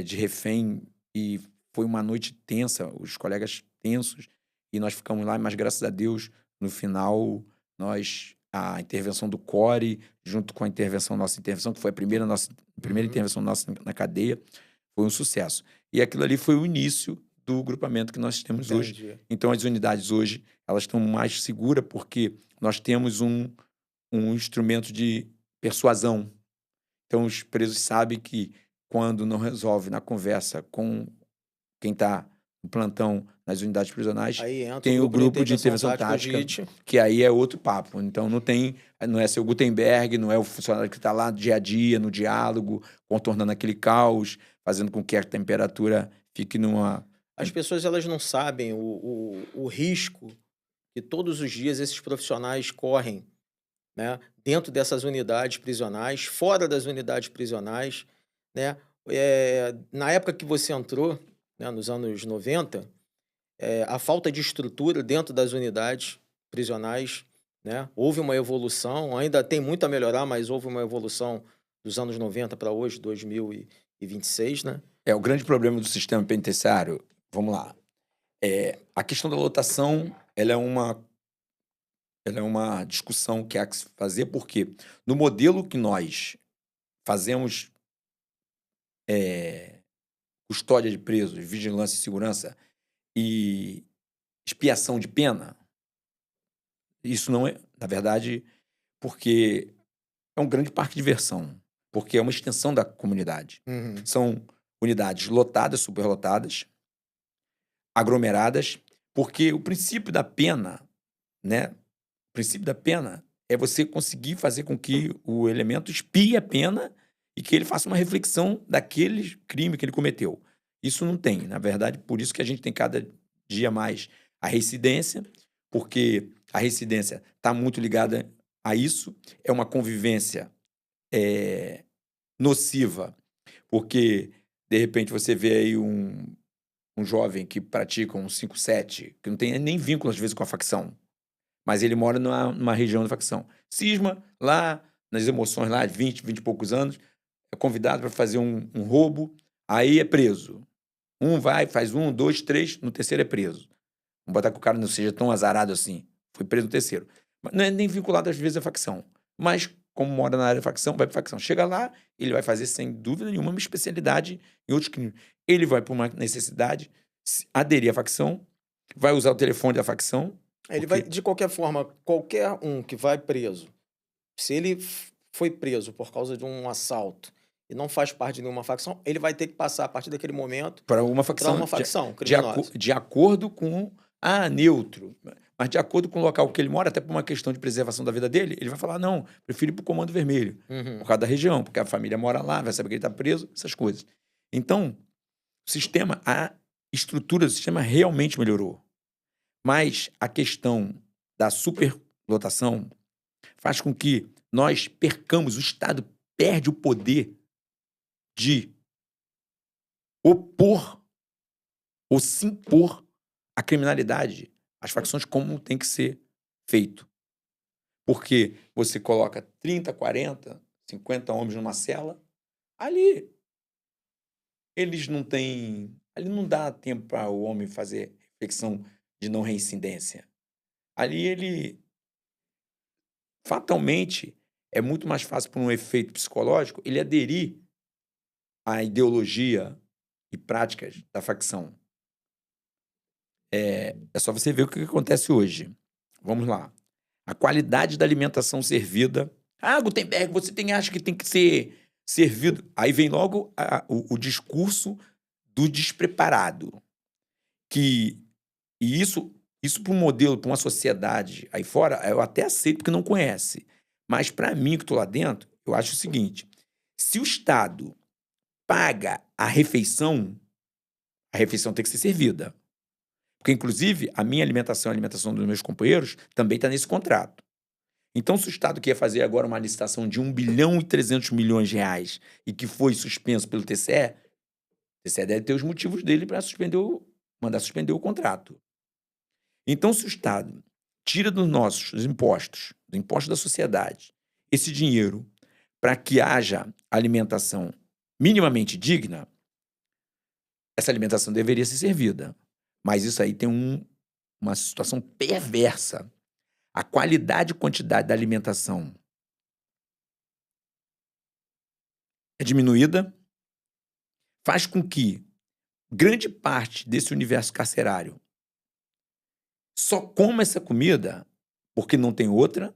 de refém. E foi uma noite tensa, os colegas tensos, e nós ficamos lá, mas graças a Deus, no final, a intervenção do CORE, junto com a nossa intervenção, que foi a primeira intervenção nossa na cadeia, foi um sucesso. E aquilo ali foi o início do grupamento que nós temos hoje. Entendi. Então, as unidades hoje, elas estão mais seguras porque nós temos um instrumento de persuasão. Então, os presos sabem que quando não resolve na conversa com quem está no plantão nas unidades prisionais, Aí entra tem o grupo de intervenção tática, tática, JIT. que aí é outro papo. Então, não é seu Gutenberg, não é o funcionário que está lá dia a dia, no diálogo, contornando aquele caos, fazendo com que a temperatura fique numa... As pessoas elas não sabem o risco que todos os dias esses profissionais correm, né? Dentro dessas unidades prisionais, fora das unidades prisionais, né? Na época que você entrou, né, nos anos 90, a falta de estrutura dentro das unidades prisionais, né? Houve uma evolução, ainda tem muito a melhorar, mas houve uma evolução dos anos 90 para hoje, 2026, né? O grande problema do sistema penitenciário, vamos lá, a questão da lotação, ela é uma discussão que há que se fazer, porque no modelo que nós fazemos custódia de presos, vigilância e segurança e expiação de pena, isso não é, na verdade, porque é um grande parque de diversão, porque é uma extensão da comunidade. Uhum. São unidades lotadas, superlotadas, aglomeradas, porque o princípio da pena, né? O princípio da pena é você conseguir fazer com que o elemento expie a pena e que ele faça uma reflexão daquele crime que ele cometeu. Isso não tem, na verdade, por isso que a gente tem cada dia mais a reincidência, porque a reincidência está muito ligada a isso, é uma convivência nociva, porque, de repente, você vê aí um jovem que pratica um 5-7, que não tem nem vínculo, às vezes, com a facção, mas ele mora numa região da facção. Cisma, lá, nas emoções lá, de 20 e poucos anos, é convidado para fazer um roubo, aí é preso. Vai, faz 1, 2, 3, no terceiro é preso. Vamos botar que o cara não seja tão azarado assim. Foi preso no terceiro. Mas não é nem vinculado, às vezes, à facção. Mas, como mora na área da facção, vai para facção. Chega lá, ele vai fazer, sem dúvida nenhuma, uma especialidade em outros crimes. Ele vai por uma necessidade, aderir à facção, vai usar o telefone da facção. Ele vai, de qualquer forma, qualquer um que vai preso, se ele foi preso por causa de um assalto e não faz parte de nenhuma facção, ele vai ter que passar a partir daquele momento para uma facção, criminosa. De acordo com neutro, mas de acordo com o local que ele mora, até por uma questão de preservação da vida dele, ele vai falar, não, prefiro ir para o Comando Vermelho, por causa da região, porque a família mora lá, vai saber que ele está preso, essas coisas. Então, a estrutura do sistema realmente melhorou. Mas a questão da superlotação faz com que nós percamos, o Estado perde o poder de opor ou se impor à criminalidade, às facções, como tem que ser feito. Porque você coloca 30, 40, 50 homens numa cela, ali eles não têm. Ali não dá tempo para o homem fazer reflexão de não reincidência. Ali ele, fatalmente, é muito mais fácil por um efeito psicológico ele aderir à ideologia e práticas da facção. É só você ver o que acontece hoje. Vamos lá. A qualidade da alimentação servida. Ah, Gutenberg, acha que tem que ser servido. Aí vem logo o discurso do despreparado. E isso para um modelo, para uma sociedade aí fora, eu até aceito porque não conhece. Mas para mim, que estou lá dentro, eu acho o seguinte: se o Estado paga a refeição tem que ser servida. Porque, inclusive, a minha alimentação e a alimentação dos meus companheiros também está nesse contrato. Então, se o Estado quer fazer agora uma licitação de 1 bilhão e 300 milhões de reais e que foi suspenso pelo TCE, o TCE deve ter os motivos dele para mandar suspender o contrato. Então, se o Estado tira dos impostos, do imposto da sociedade, esse dinheiro para que haja alimentação minimamente digna, essa alimentação deveria ser servida. Mas isso aí tem uma situação perversa. A qualidade e quantidade da alimentação é diminuída, faz com que grande parte desse universo carcerário só coma essa comida porque não tem outra.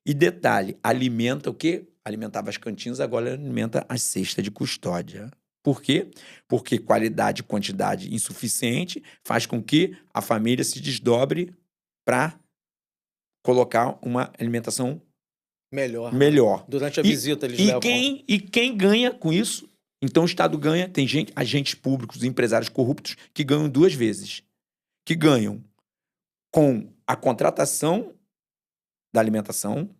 E detalhe, alimenta o quê? Alimentava as cantinas, agora alimenta a cesta de custódia. Por quê? Porque qualidade e quantidade insuficiente faz com que a família se desdobre para colocar uma alimentação Melhor. melhor. Durante a visita eles levam. Quem ganha com isso? Então o Estado ganha, tem agentes públicos, empresários corruptos que ganham 2 vezes. Que ganham com a contratação da alimentação,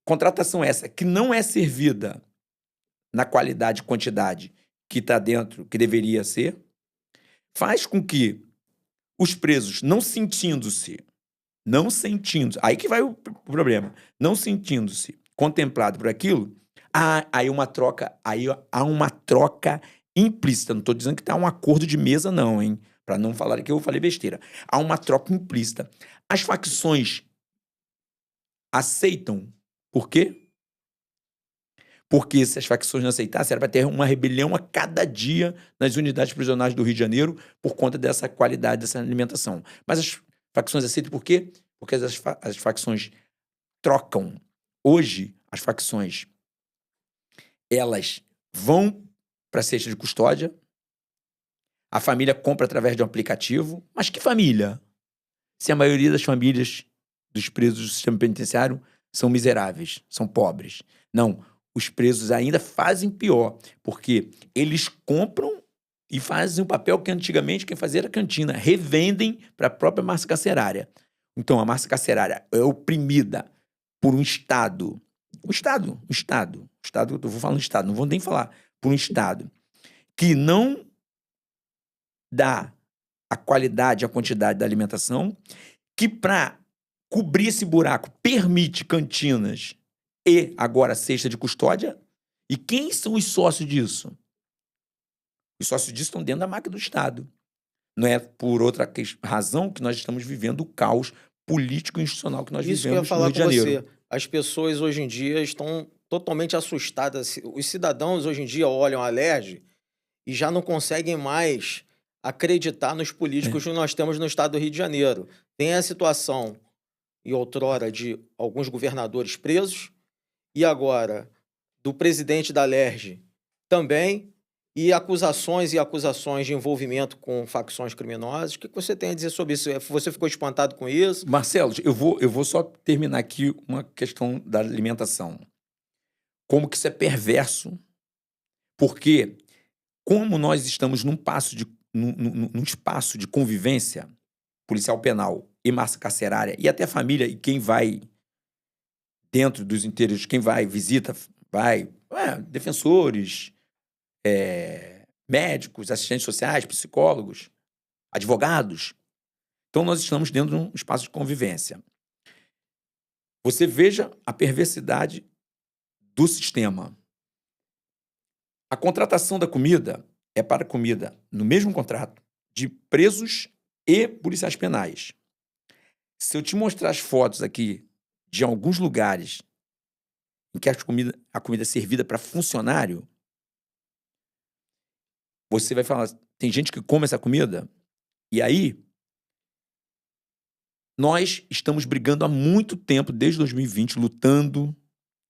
contratação essa que não é servida na qualidade e quantidade que está dentro, que deveria ser, faz com que os presos não sentindo-se, aí que vai o problema, não sentindo-se contemplado por aquilo, aí há uma troca implícita. Não estou dizendo que está um acordo de mesa, não, hein? Para não falar que eu falei besteira. Há uma troca implícita. As facções aceitam. Por quê? Porque se as facções não aceitassem, era para ter uma rebelião a cada dia nas unidades prisionais do Rio de Janeiro por conta dessa qualidade dessa alimentação. Mas as facções aceitam por quê? Porque as facções trocam. Hoje, as facções, elas vão para a cesta de custódia, a família compra através de um aplicativo. Mas que família? Se a maioria das famílias dos presos do sistema penitenciário são miseráveis, são pobres. Não, os presos ainda fazem pior, porque eles compram e fazem o papel que antigamente quem fazia era a cantina, revendem para a própria massa carcerária. Então, a massa carcerária é oprimida por um Estado. Eu vou falar um Estado, não vou nem falar, por um Estado que não dá a qualidade, a quantidade da alimentação, que para cobrir esse buraco permite cantinas e agora cesta de custódia. E quem são os sócios disso? Os sócios disso estão dentro da máquina do Estado. Não é por outra razão que nós estamos vivendo o caos político e institucional que nós Isso que eu ia vivemos no falar Rio de com Janeiro. você. As pessoas hoje em dia estão totalmente assustadas. Os cidadãos hoje em dia olham a LERJ e já não conseguem mais acreditar nos políticos que nós temos no estado do Rio de Janeiro. Tem a situação, e outrora, de alguns governadores presos, e agora do presidente da LERJ também, e acusações de envolvimento com facções criminosas. O que você tem a dizer sobre isso? Você ficou espantado com isso? Marcelo, eu vou só terminar aqui uma questão da alimentação. Como que isso é perverso, porque como nós estamos num espaço de convivência policial penal e massa carcerária, e até família, e quem vai dentro dos interiores, quem vai, visita, defensores, médicos, assistentes sociais, psicólogos, advogados. Então, nós estamos dentro de um espaço de convivência. Você veja a perversidade do sistema. A contratação da comida é para comida, no mesmo contrato, de presos e policiais penais. Se eu te mostrar as fotos aqui de alguns lugares em que a comida é servida para funcionário, você vai falar, tem gente que come essa comida? E aí, nós estamos brigando há muito tempo, desde 2020, lutando,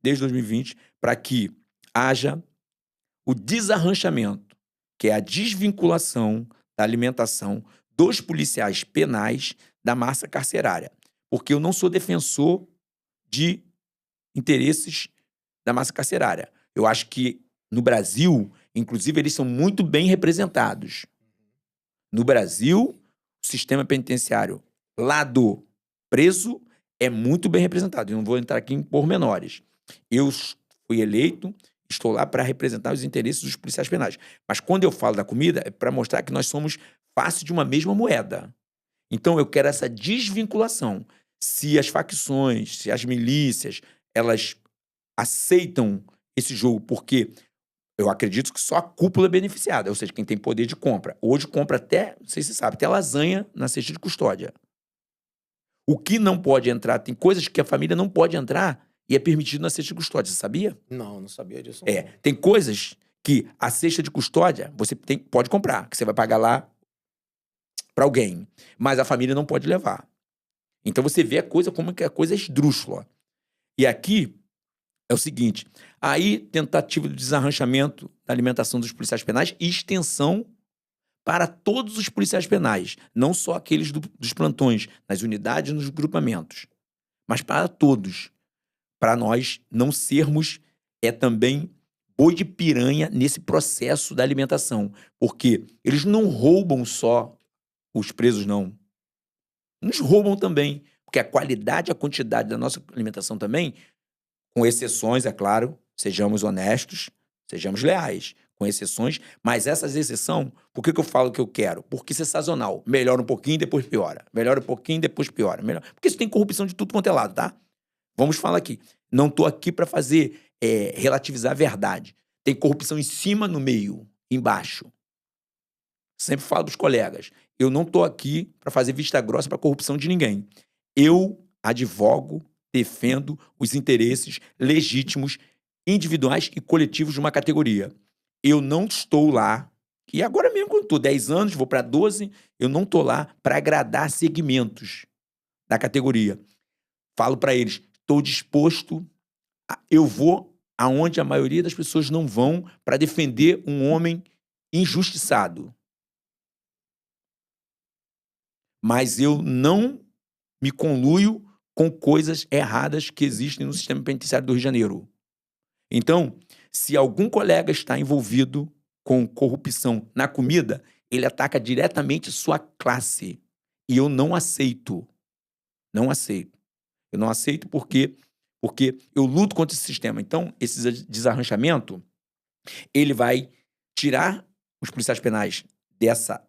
desde 2020, para que haja o desarranchamento, que é a desvinculação da alimentação dos policiais penais da massa carcerária. Porque eu não sou defensor de interesses da massa carcerária. Eu acho que, no Brasil, inclusive, eles são muito bem representados. No Brasil, o sistema penitenciário lá do preso é muito bem representado. Eu não vou entrar aqui em pormenores. Eu fui eleito, estou lá para representar os interesses dos policiais penais. Mas quando eu falo da comida, é para mostrar que nós somos face de uma mesma moeda. Então, eu quero essa desvinculação. Se as facções, se as milícias, elas aceitam esse jogo porque eu acredito que só a cúpula é beneficiada, ou seja, quem tem poder de compra. Hoje compra até, não sei se você sabe, até lasanha na cesta de custódia. O que não pode entrar, tem coisas que a família não pode entrar e é permitido na cesta de custódia, você sabia? Não sabia disso. É, tem coisas que a cesta de custódia você pode comprar, que você vai pagar lá para alguém, mas a família não pode levar. Então você vê a coisa como que a coisa é esdrúxula. E aqui é o seguinte, aí tentativa de desarranchamento da alimentação dos policiais penais e extensão para todos os policiais penais, não só aqueles dos plantões, nas unidades e nos grupamentos, mas para todos, para nós não sermos também boi de piranha nesse processo da alimentação, porque eles não roubam só os presos, não. Nos roubam também, porque a qualidade e a quantidade da nossa alimentação também, com exceções, é claro, sejamos honestos, sejamos leais, com exceções, mas essas exceções, por que eu falo que eu quero? Porque isso é sazonal, melhora um pouquinho, depois piora, melhora um pouquinho, depois piora, porque isso tem corrupção de tudo quanto é lado, tá? Vamos falar aqui, não estou aqui para fazer, relativizar a verdade, tem corrupção em cima, no meio, embaixo. Sempre falo para os colegas, eu não estou aqui para fazer vista grossa para a corrupção de ninguém. Eu advogo, defendo os interesses legítimos, individuais e coletivos de uma categoria. Eu não estou lá, e agora mesmo quando estou 10 anos, vou para 12, eu não estou lá para agradar segmentos da categoria. Falo para eles, estou disposto, eu vou aonde a maioria das pessoas não vão para defender um homem injustiçado. Mas eu não me conluio com coisas erradas que existem no sistema penitenciário do Rio de Janeiro. Então, se algum colega está envolvido com corrupção na comida, ele ataca diretamente sua classe. E eu não aceito. Não aceito. Eu não aceito porque eu luto contra esse sistema. Então, esse desarranchamento, ele vai tirar os policiais penais dessa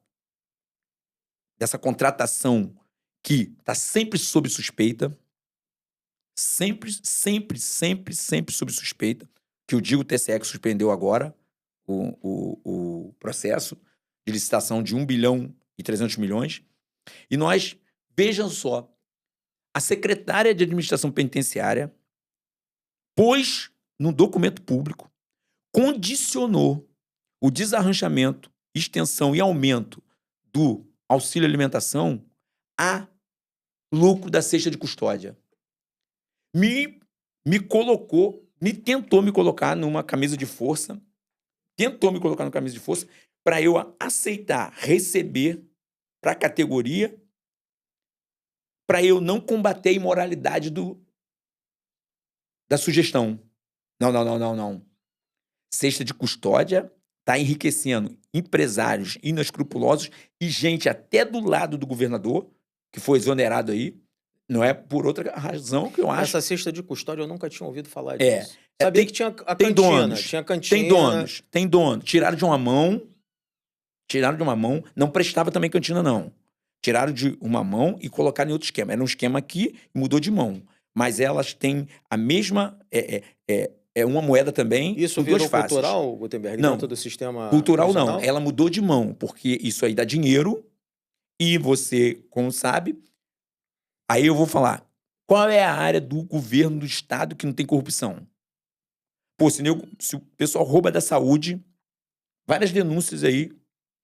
contratação que está sempre sob suspeita, sempre sob suspeita, que eu digo o TSE que suspendeu agora o processo de licitação de 1 bilhão e 300 milhões. E nós, vejam só, a secretária de administração penitenciária pôs no documento público, condicionou o desarranchamento, extensão e aumento do auxílio alimentação a lucro da cesta de custódia. Tentou me colocar numa camisa de força, para eu aceitar receber para a categoria, para eu não combater a imoralidade da sugestão. Não. Cesta de custódia está enriquecendo empresários inescrupulosos e gente até do lado do governador, que foi exonerado aí, não é por outra razão que eu acho. Essa cesta de custódia eu nunca tinha ouvido falar disso. Sabia que tinha a tem cantina. Donos, Tinha cantina. Tem dono. Tiraram de uma mão Tiraram de uma mão, não prestava também cantina, não. Tiraram de uma mão e colocaram em outro esquema. Era um esquema aqui e mudou de mão. Mas elas têm a mesma... É uma moeda também Isso com duas virou faces. cultural, Gutenberg, Não, dentro do sistema cultural não. prisional? Ela mudou de mão, porque isso aí dá dinheiro e você, como sabe... Aí eu vou falar, qual é a área do governo do estado que não tem corrupção? Pô, se o pessoal rouba da saúde, várias denúncias aí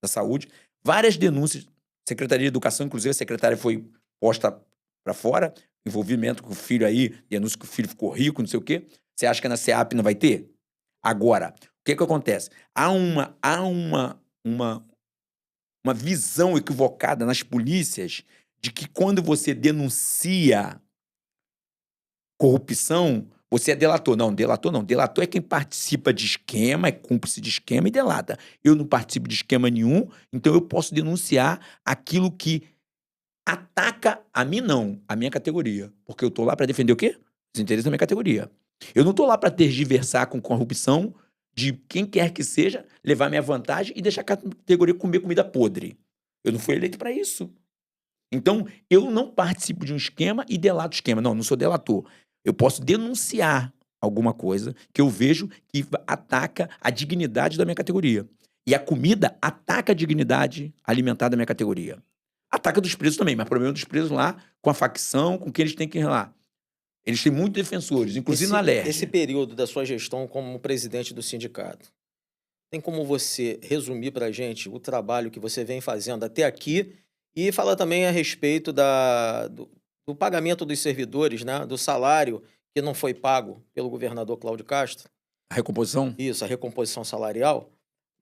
da saúde, várias denúncias, Secretaria de Educação, inclusive a secretária foi posta para fora, envolvimento com o filho aí, denúncia que o filho ficou rico, não sei o quê. Você acha que na SEAP não vai ter? Agora, o que acontece? Há uma visão equivocada nas polícias de que quando você denuncia corrupção, você é delator. Não, delator não. Delator é quem participa de esquema, é cúmplice de esquema e delata. Eu não participo de esquema nenhum, então eu posso denunciar aquilo que ataca a mim, não, a minha categoria. Porque eu tô lá para defender o quê? Os interesses da minha categoria. Eu não tô lá para tergiversar com corrupção de quem quer que seja, levar minha vantagem e deixar a categoria comer comida podre. Eu não fui eleito para isso. Então, eu não participo de um esquema e delato o esquema. Não, não sou delator. Eu posso denunciar alguma coisa que eu vejo que ataca a dignidade da minha categoria. E a comida ataca a dignidade alimentar da minha categoria. Ataca dos presos também, mas o problema dos presos lá, com a facção, com quem eles têm que lá. Eles têm muitos defensores, inclusive na LERJ. Esse período da sua gestão como presidente do sindicato, tem como você resumir para a gente o trabalho que você vem fazendo até aqui e falar também a respeito do pagamento dos servidores, né? Do salário que não foi pago pelo governador Cláudio Castro? A recomposição? Isso, a recomposição salarial.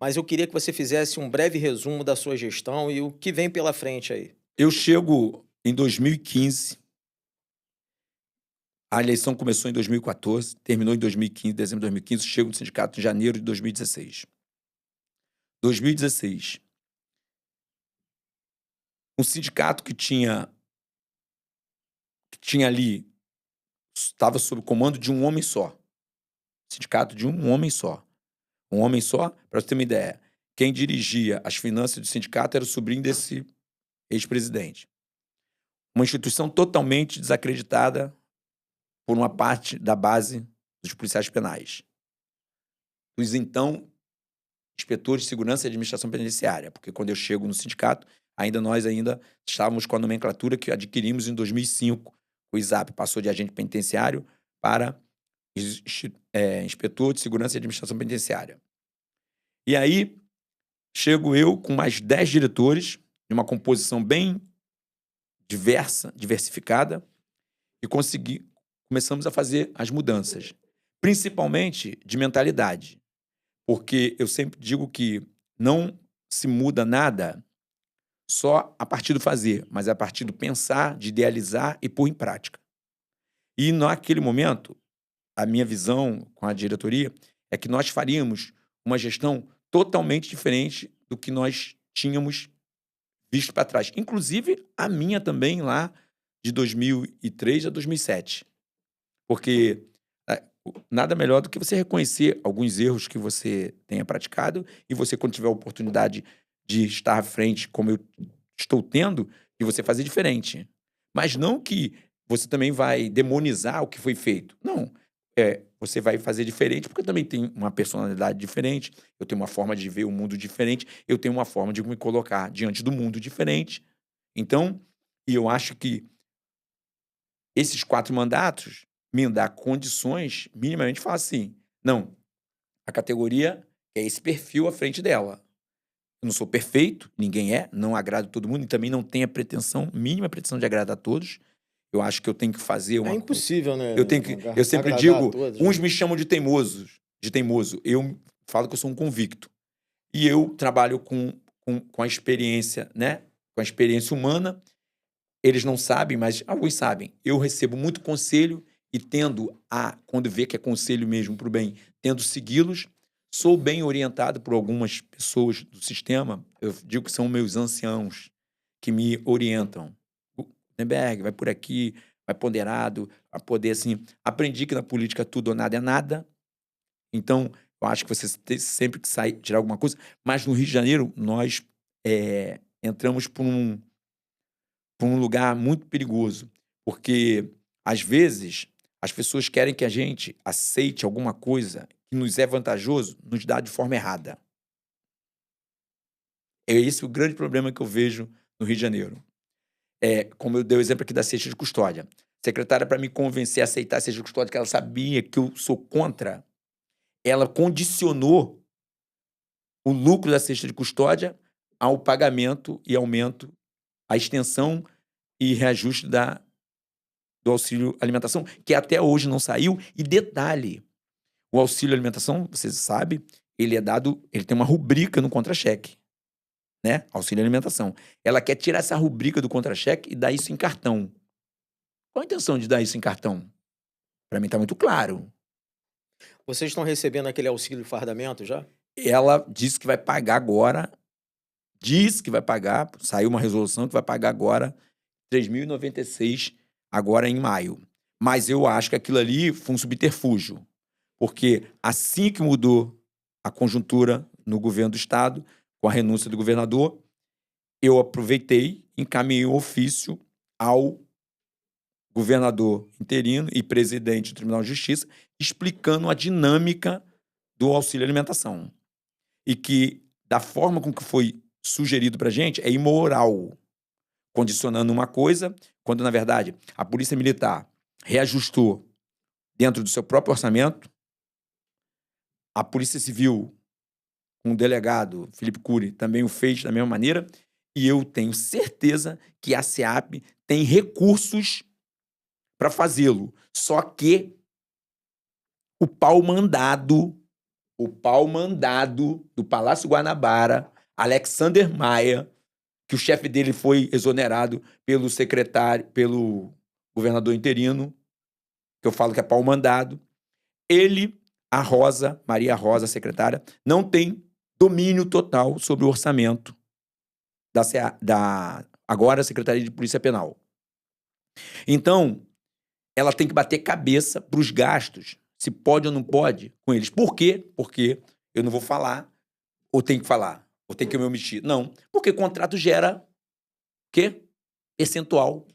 Mas eu queria que você fizesse um breve resumo da sua gestão e o que vem pela frente aí. Eu chego em 2015. A eleição começou em 2014, terminou em 2015, dezembro de 2015. Chego no sindicato em janeiro de 2016. 2016. Um sindicato que tinha ali, estava sob o comando de um homem só. Sindicato de um homem só. Um homem só, para você ter uma ideia. Quem dirigia as finanças do sindicato era o sobrinho desse ex-presidente. Uma instituição totalmente desacreditada por uma parte da base dos policiais penais. Os então inspetores de segurança e administração penitenciária, porque quando eu chego no sindicato, nós estávamos com a nomenclatura que adquirimos em 2005. O ISAP passou de agente penitenciário para inspetor de segurança e administração penitenciária. E aí, chego eu com mais 10 diretores, de uma composição bem diversificada, e começamos a fazer as mudanças, principalmente de mentalidade. Porque eu sempre digo que não se muda nada só a partir do fazer, mas a partir do pensar, de idealizar e pôr em prática. E naquele momento, a minha visão com a diretoria é que nós faríamos uma gestão totalmente diferente do que nós tínhamos visto para trás. Inclusive, a minha também lá de 2003 a 2007. Porque nada melhor do que você reconhecer alguns erros que você tenha praticado e você, quando tiver a oportunidade de estar à frente, como eu estou tendo, e você fazer diferente. Mas não que você também vai demonizar o que foi feito. Não. Você vai fazer diferente, porque eu também tenho uma personalidade diferente, eu tenho uma forma de ver o mundo diferente, eu tenho uma forma de me colocar diante do mundo diferente. Então, e eu acho que esses 4 mandatos me dá condições, minimamente, falar assim, não, a categoria é esse perfil à frente dela. Eu não sou perfeito, ninguém é, não agrado todo mundo e também não tenho a mínima pretensão de agradar a todos. Eu acho que eu tenho que fazer uma... É impossível, né? Eu sempre digo, uns me chamam de teimoso. Eu falo que eu sou um convicto. E eu trabalho com a experiência, né? Com a experiência humana. Eles não sabem, mas alguns sabem. Eu recebo muito conselho e quando vê que é conselho mesmo para o bem, tendo segui-los. Sou bem orientado por algumas pessoas do sistema. Eu digo que são meus anciãos que me orientam. Gutenberg, vai por aqui, vai ponderado, a poder, assim... Aprendi que na política tudo ou nada é nada. Então, eu acho que você tem sempre que tirar alguma coisa. Mas no Rio de Janeiro, nós entramos por um lugar muito perigoso, porque, às vezes, as pessoas querem que a gente aceite alguma coisa que nos é vantajoso, nos dá de forma errada. É esse o grande problema que eu vejo no Rio de Janeiro. Como eu dei o exemplo aqui da cesta de custódia. Secretária, para me convencer a aceitar a cesta de custódia, que ela sabia que eu sou contra, ela condicionou o lucro da cesta de custódia ao pagamento e aumento, a extensão e reajuste do auxílio alimentação, que até hoje não saiu. E detalhe, o auxílio alimentação, vocês sabem, ele tem uma rubrica no contra-cheque, né? Auxílio alimentação. Ela quer tirar essa rubrica do contra-cheque e dar isso em cartão. Qual a intenção de dar isso em cartão? Para mim está muito claro. Vocês estão recebendo aquele auxílio fardamento já? Ela disse que vai pagar agora, saiu uma resolução que vai pagar agora R$ 3.096 agora em maio. Mas eu acho que aquilo ali foi um subterfúgio, porque assim que mudou a conjuntura no governo do estado, com a renúncia do governador, eu aproveitei, encaminhei um ofício ao governador interino e presidente do Tribunal de Justiça, explicando a dinâmica do auxílio alimentação. E que, da forma com que foi sugerido para a gente, é imoral, condicionando uma coisa, quando, na verdade, a Polícia Militar reajustou dentro do seu próprio orçamento, a Polícia Civil, com o delegado Felipe Cury, também o fez da mesma maneira, e eu tenho certeza que a SEAP tem recursos para fazê-lo. Só que o pau mandado do Palácio Guanabara, Alexander Maia, que o chefe dele foi exonerado pelo governador interino, que eu falo que é pau mandado, ele, Maria Rosa, secretária, não tem domínio total sobre o orçamento da agora Secretaria de Polícia Penal. Então, ela tem que bater cabeça para os gastos, se pode ou não pode com eles. Por quê? Porque eu não vou falar, ou tenho que falar, ou tenho que me omitir. Não, porque contrato gera o quê? Percentual.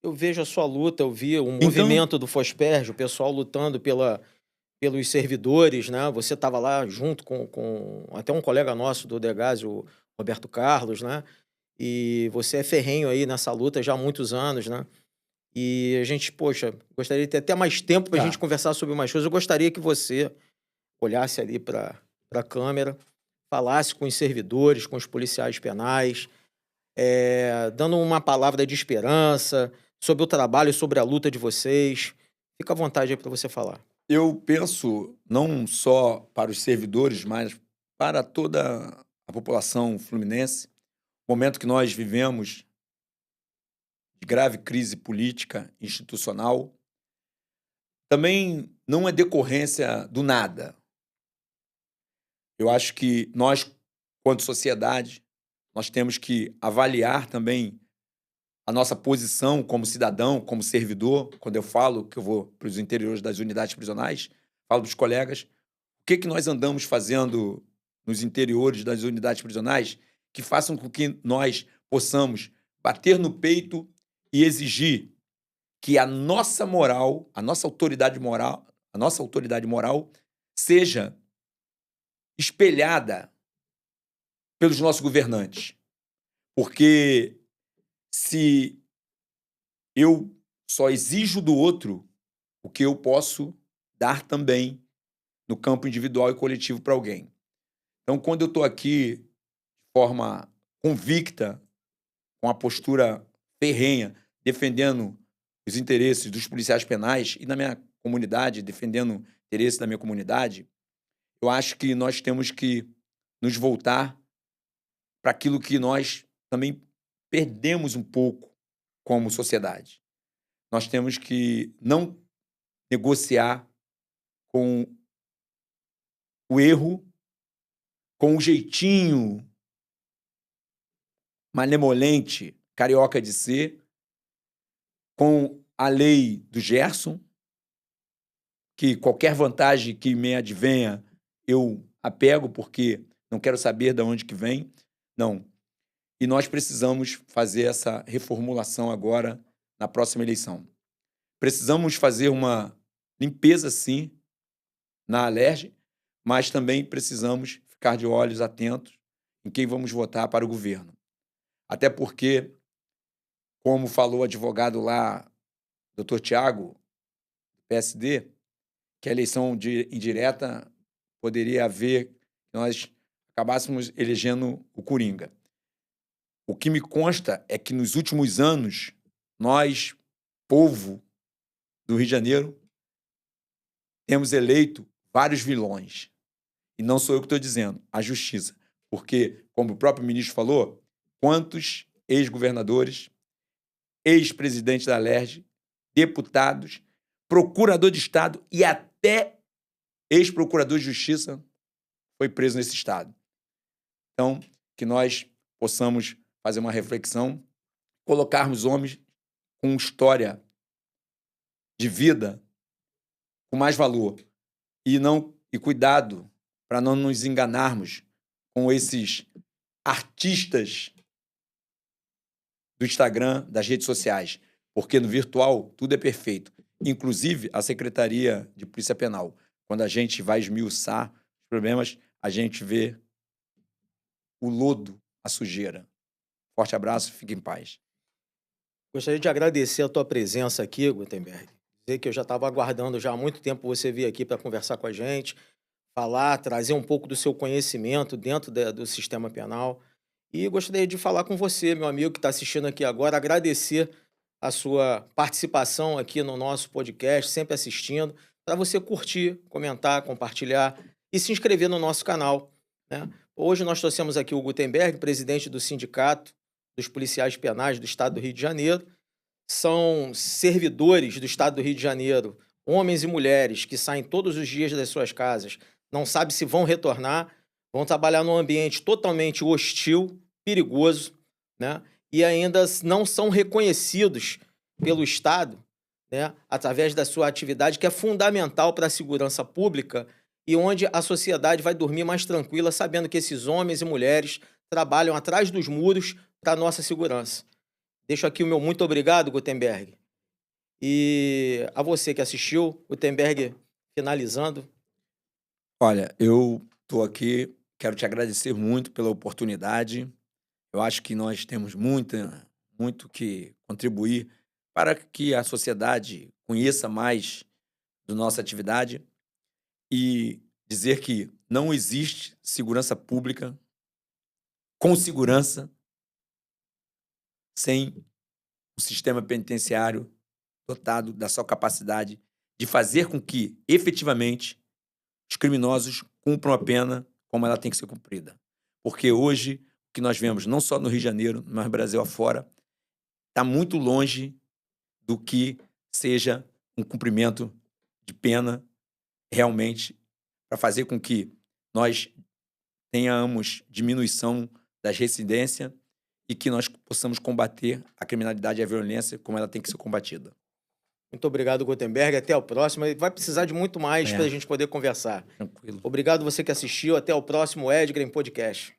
Eu vejo a sua luta, eu vi o Então, movimento do Fosperj, o pessoal lutando pelos servidores, né? Você estava lá junto com até um colega nosso do Degás, o Roberto Carlos, né? E você é ferrenho aí nessa luta já há muitos anos, né? E a gente, poxa, gostaria de ter até mais tempo para a gente conversar sobre umas coisas. Eu gostaria que você olhasse ali para a câmera, falasse com os servidores, com os policiais penais, dando uma palavra de esperança sobre o trabalho, sobre a luta de vocês. Fica à vontade aí para você falar. eu penso não só para os servidores, mas para toda a população fluminense, o momento que nós vivemos de grave crise política, institucional, também não é decorrência do nada. Eu acho que nós, quanto sociedade, nós temos que avaliar também a nossa posição como cidadão, como servidor. Quando eu falo que eu vou para os interiores das unidades prisionais, falo para os colegas, o que nós andamos fazendo nos interiores das unidades prisionais que façam com que nós possamos bater no peito e exigir que a nossa moral, a nossa autoridade moral seja espelhada pelos nossos governantes. Porque se eu só exijo do outro o que eu posso dar também no campo individual e coletivo para alguém. Então, quando eu estou aqui de forma convicta, com a postura ferrenha, defendendo os interesses dos policiais penais e na minha comunidade, defendendo o interesse da minha comunidade, eu acho que nós temos que nos voltar para aquilo que nós também perdemos um pouco como sociedade. Nós temos que não negociar com o erro, com o jeitinho malemolente, carioca de ser, com a lei do Gerson, que qualquer vantagem que me advenha, eu apego porque não quero saber de onde que vem. Não. E nós precisamos fazer essa reformulação agora na próxima eleição. Precisamos fazer uma limpeza, sim, na Alerj, mas também precisamos ficar de olhos atentos em quem vamos votar para o governo. Até porque, como falou o advogado lá, doutor Tiago, do PSD, que a eleição indireta poderia haver que nós acabássemos elegendo o Coringa. O que me consta é que nos últimos anos, nós, povo do Rio de Janeiro, temos eleito vários vilões. E não sou eu que estou dizendo, a justiça. Porque, como o próprio ministro falou, quantos ex-governadores, ex-presidentes da Alerj, deputados, procurador de Estado e até ex-procurador de Justiça foi preso nesse Estado. Então, que nós possamos fazer uma reflexão, colocarmos homens com história de vida com mais valor e cuidado para não nos enganarmos com esses artistas do Instagram, das redes sociais, porque no virtual tudo é perfeito, inclusive a Secretaria de Polícia Penal. Quando a gente vai esmiuçar os problemas, a gente vê o lodo, a sujeira. Forte abraço, fique em paz. Gostaria de agradecer a tua presença aqui, Gutenberg. Dizer que eu já estava aguardando já há muito tempo você vir aqui para conversar com a gente, falar, trazer um pouco do seu conhecimento dentro do sistema penal. E gostaria de falar com você, meu amigo que está assistindo aqui agora, agradecer a sua participação aqui no nosso podcast, sempre assistindo, para você curtir, comentar, compartilhar e se inscrever no nosso canal, né? Hoje nós trouxemos aqui o Gutenberg, presidente do Sindicato dos Policiais Penais do Estado do Rio de Janeiro. São servidores do Estado do Rio de Janeiro, homens e mulheres que saem todos os dias das suas casas, não sabem se vão retornar, vão trabalhar num ambiente totalmente hostil, perigoso, né? E ainda não são reconhecidos pelo Estado, né? Através da sua atividade, que é fundamental para a segurança pública e onde a sociedade vai dormir mais tranquila, sabendo que esses homens e mulheres trabalham atrás dos muros para a nossa segurança. Deixo aqui o meu muito obrigado, Gutenberg. E a você que assistiu, Gutenberg, finalizando. Olha, eu estou aqui, quero te agradecer muito pela oportunidade. Eu acho que nós temos muito que contribuir para que a sociedade conheça mais da nossa atividade e dizer que não existe segurança pública com segurança sem um sistema penitenciário dotado da sua capacidade de fazer com que, efetivamente, os criminosos cumpram a pena como ela tem que ser cumprida. Porque hoje, o que nós vemos, não só no Rio de Janeiro, mas no Brasil afora, está muito longe do que seja um cumprimento de pena realmente para fazer com que nós tenhamos diminuição das recidências e que nós possamos combater a criminalidade e a violência como ela tem que ser combatida. Muito obrigado, Gutenberg. Até o próximo. Vai precisar de muito mais para a gente poder conversar. Tranquilo. Obrigado você que assistiu. Até o próximo Edgar em Podcast.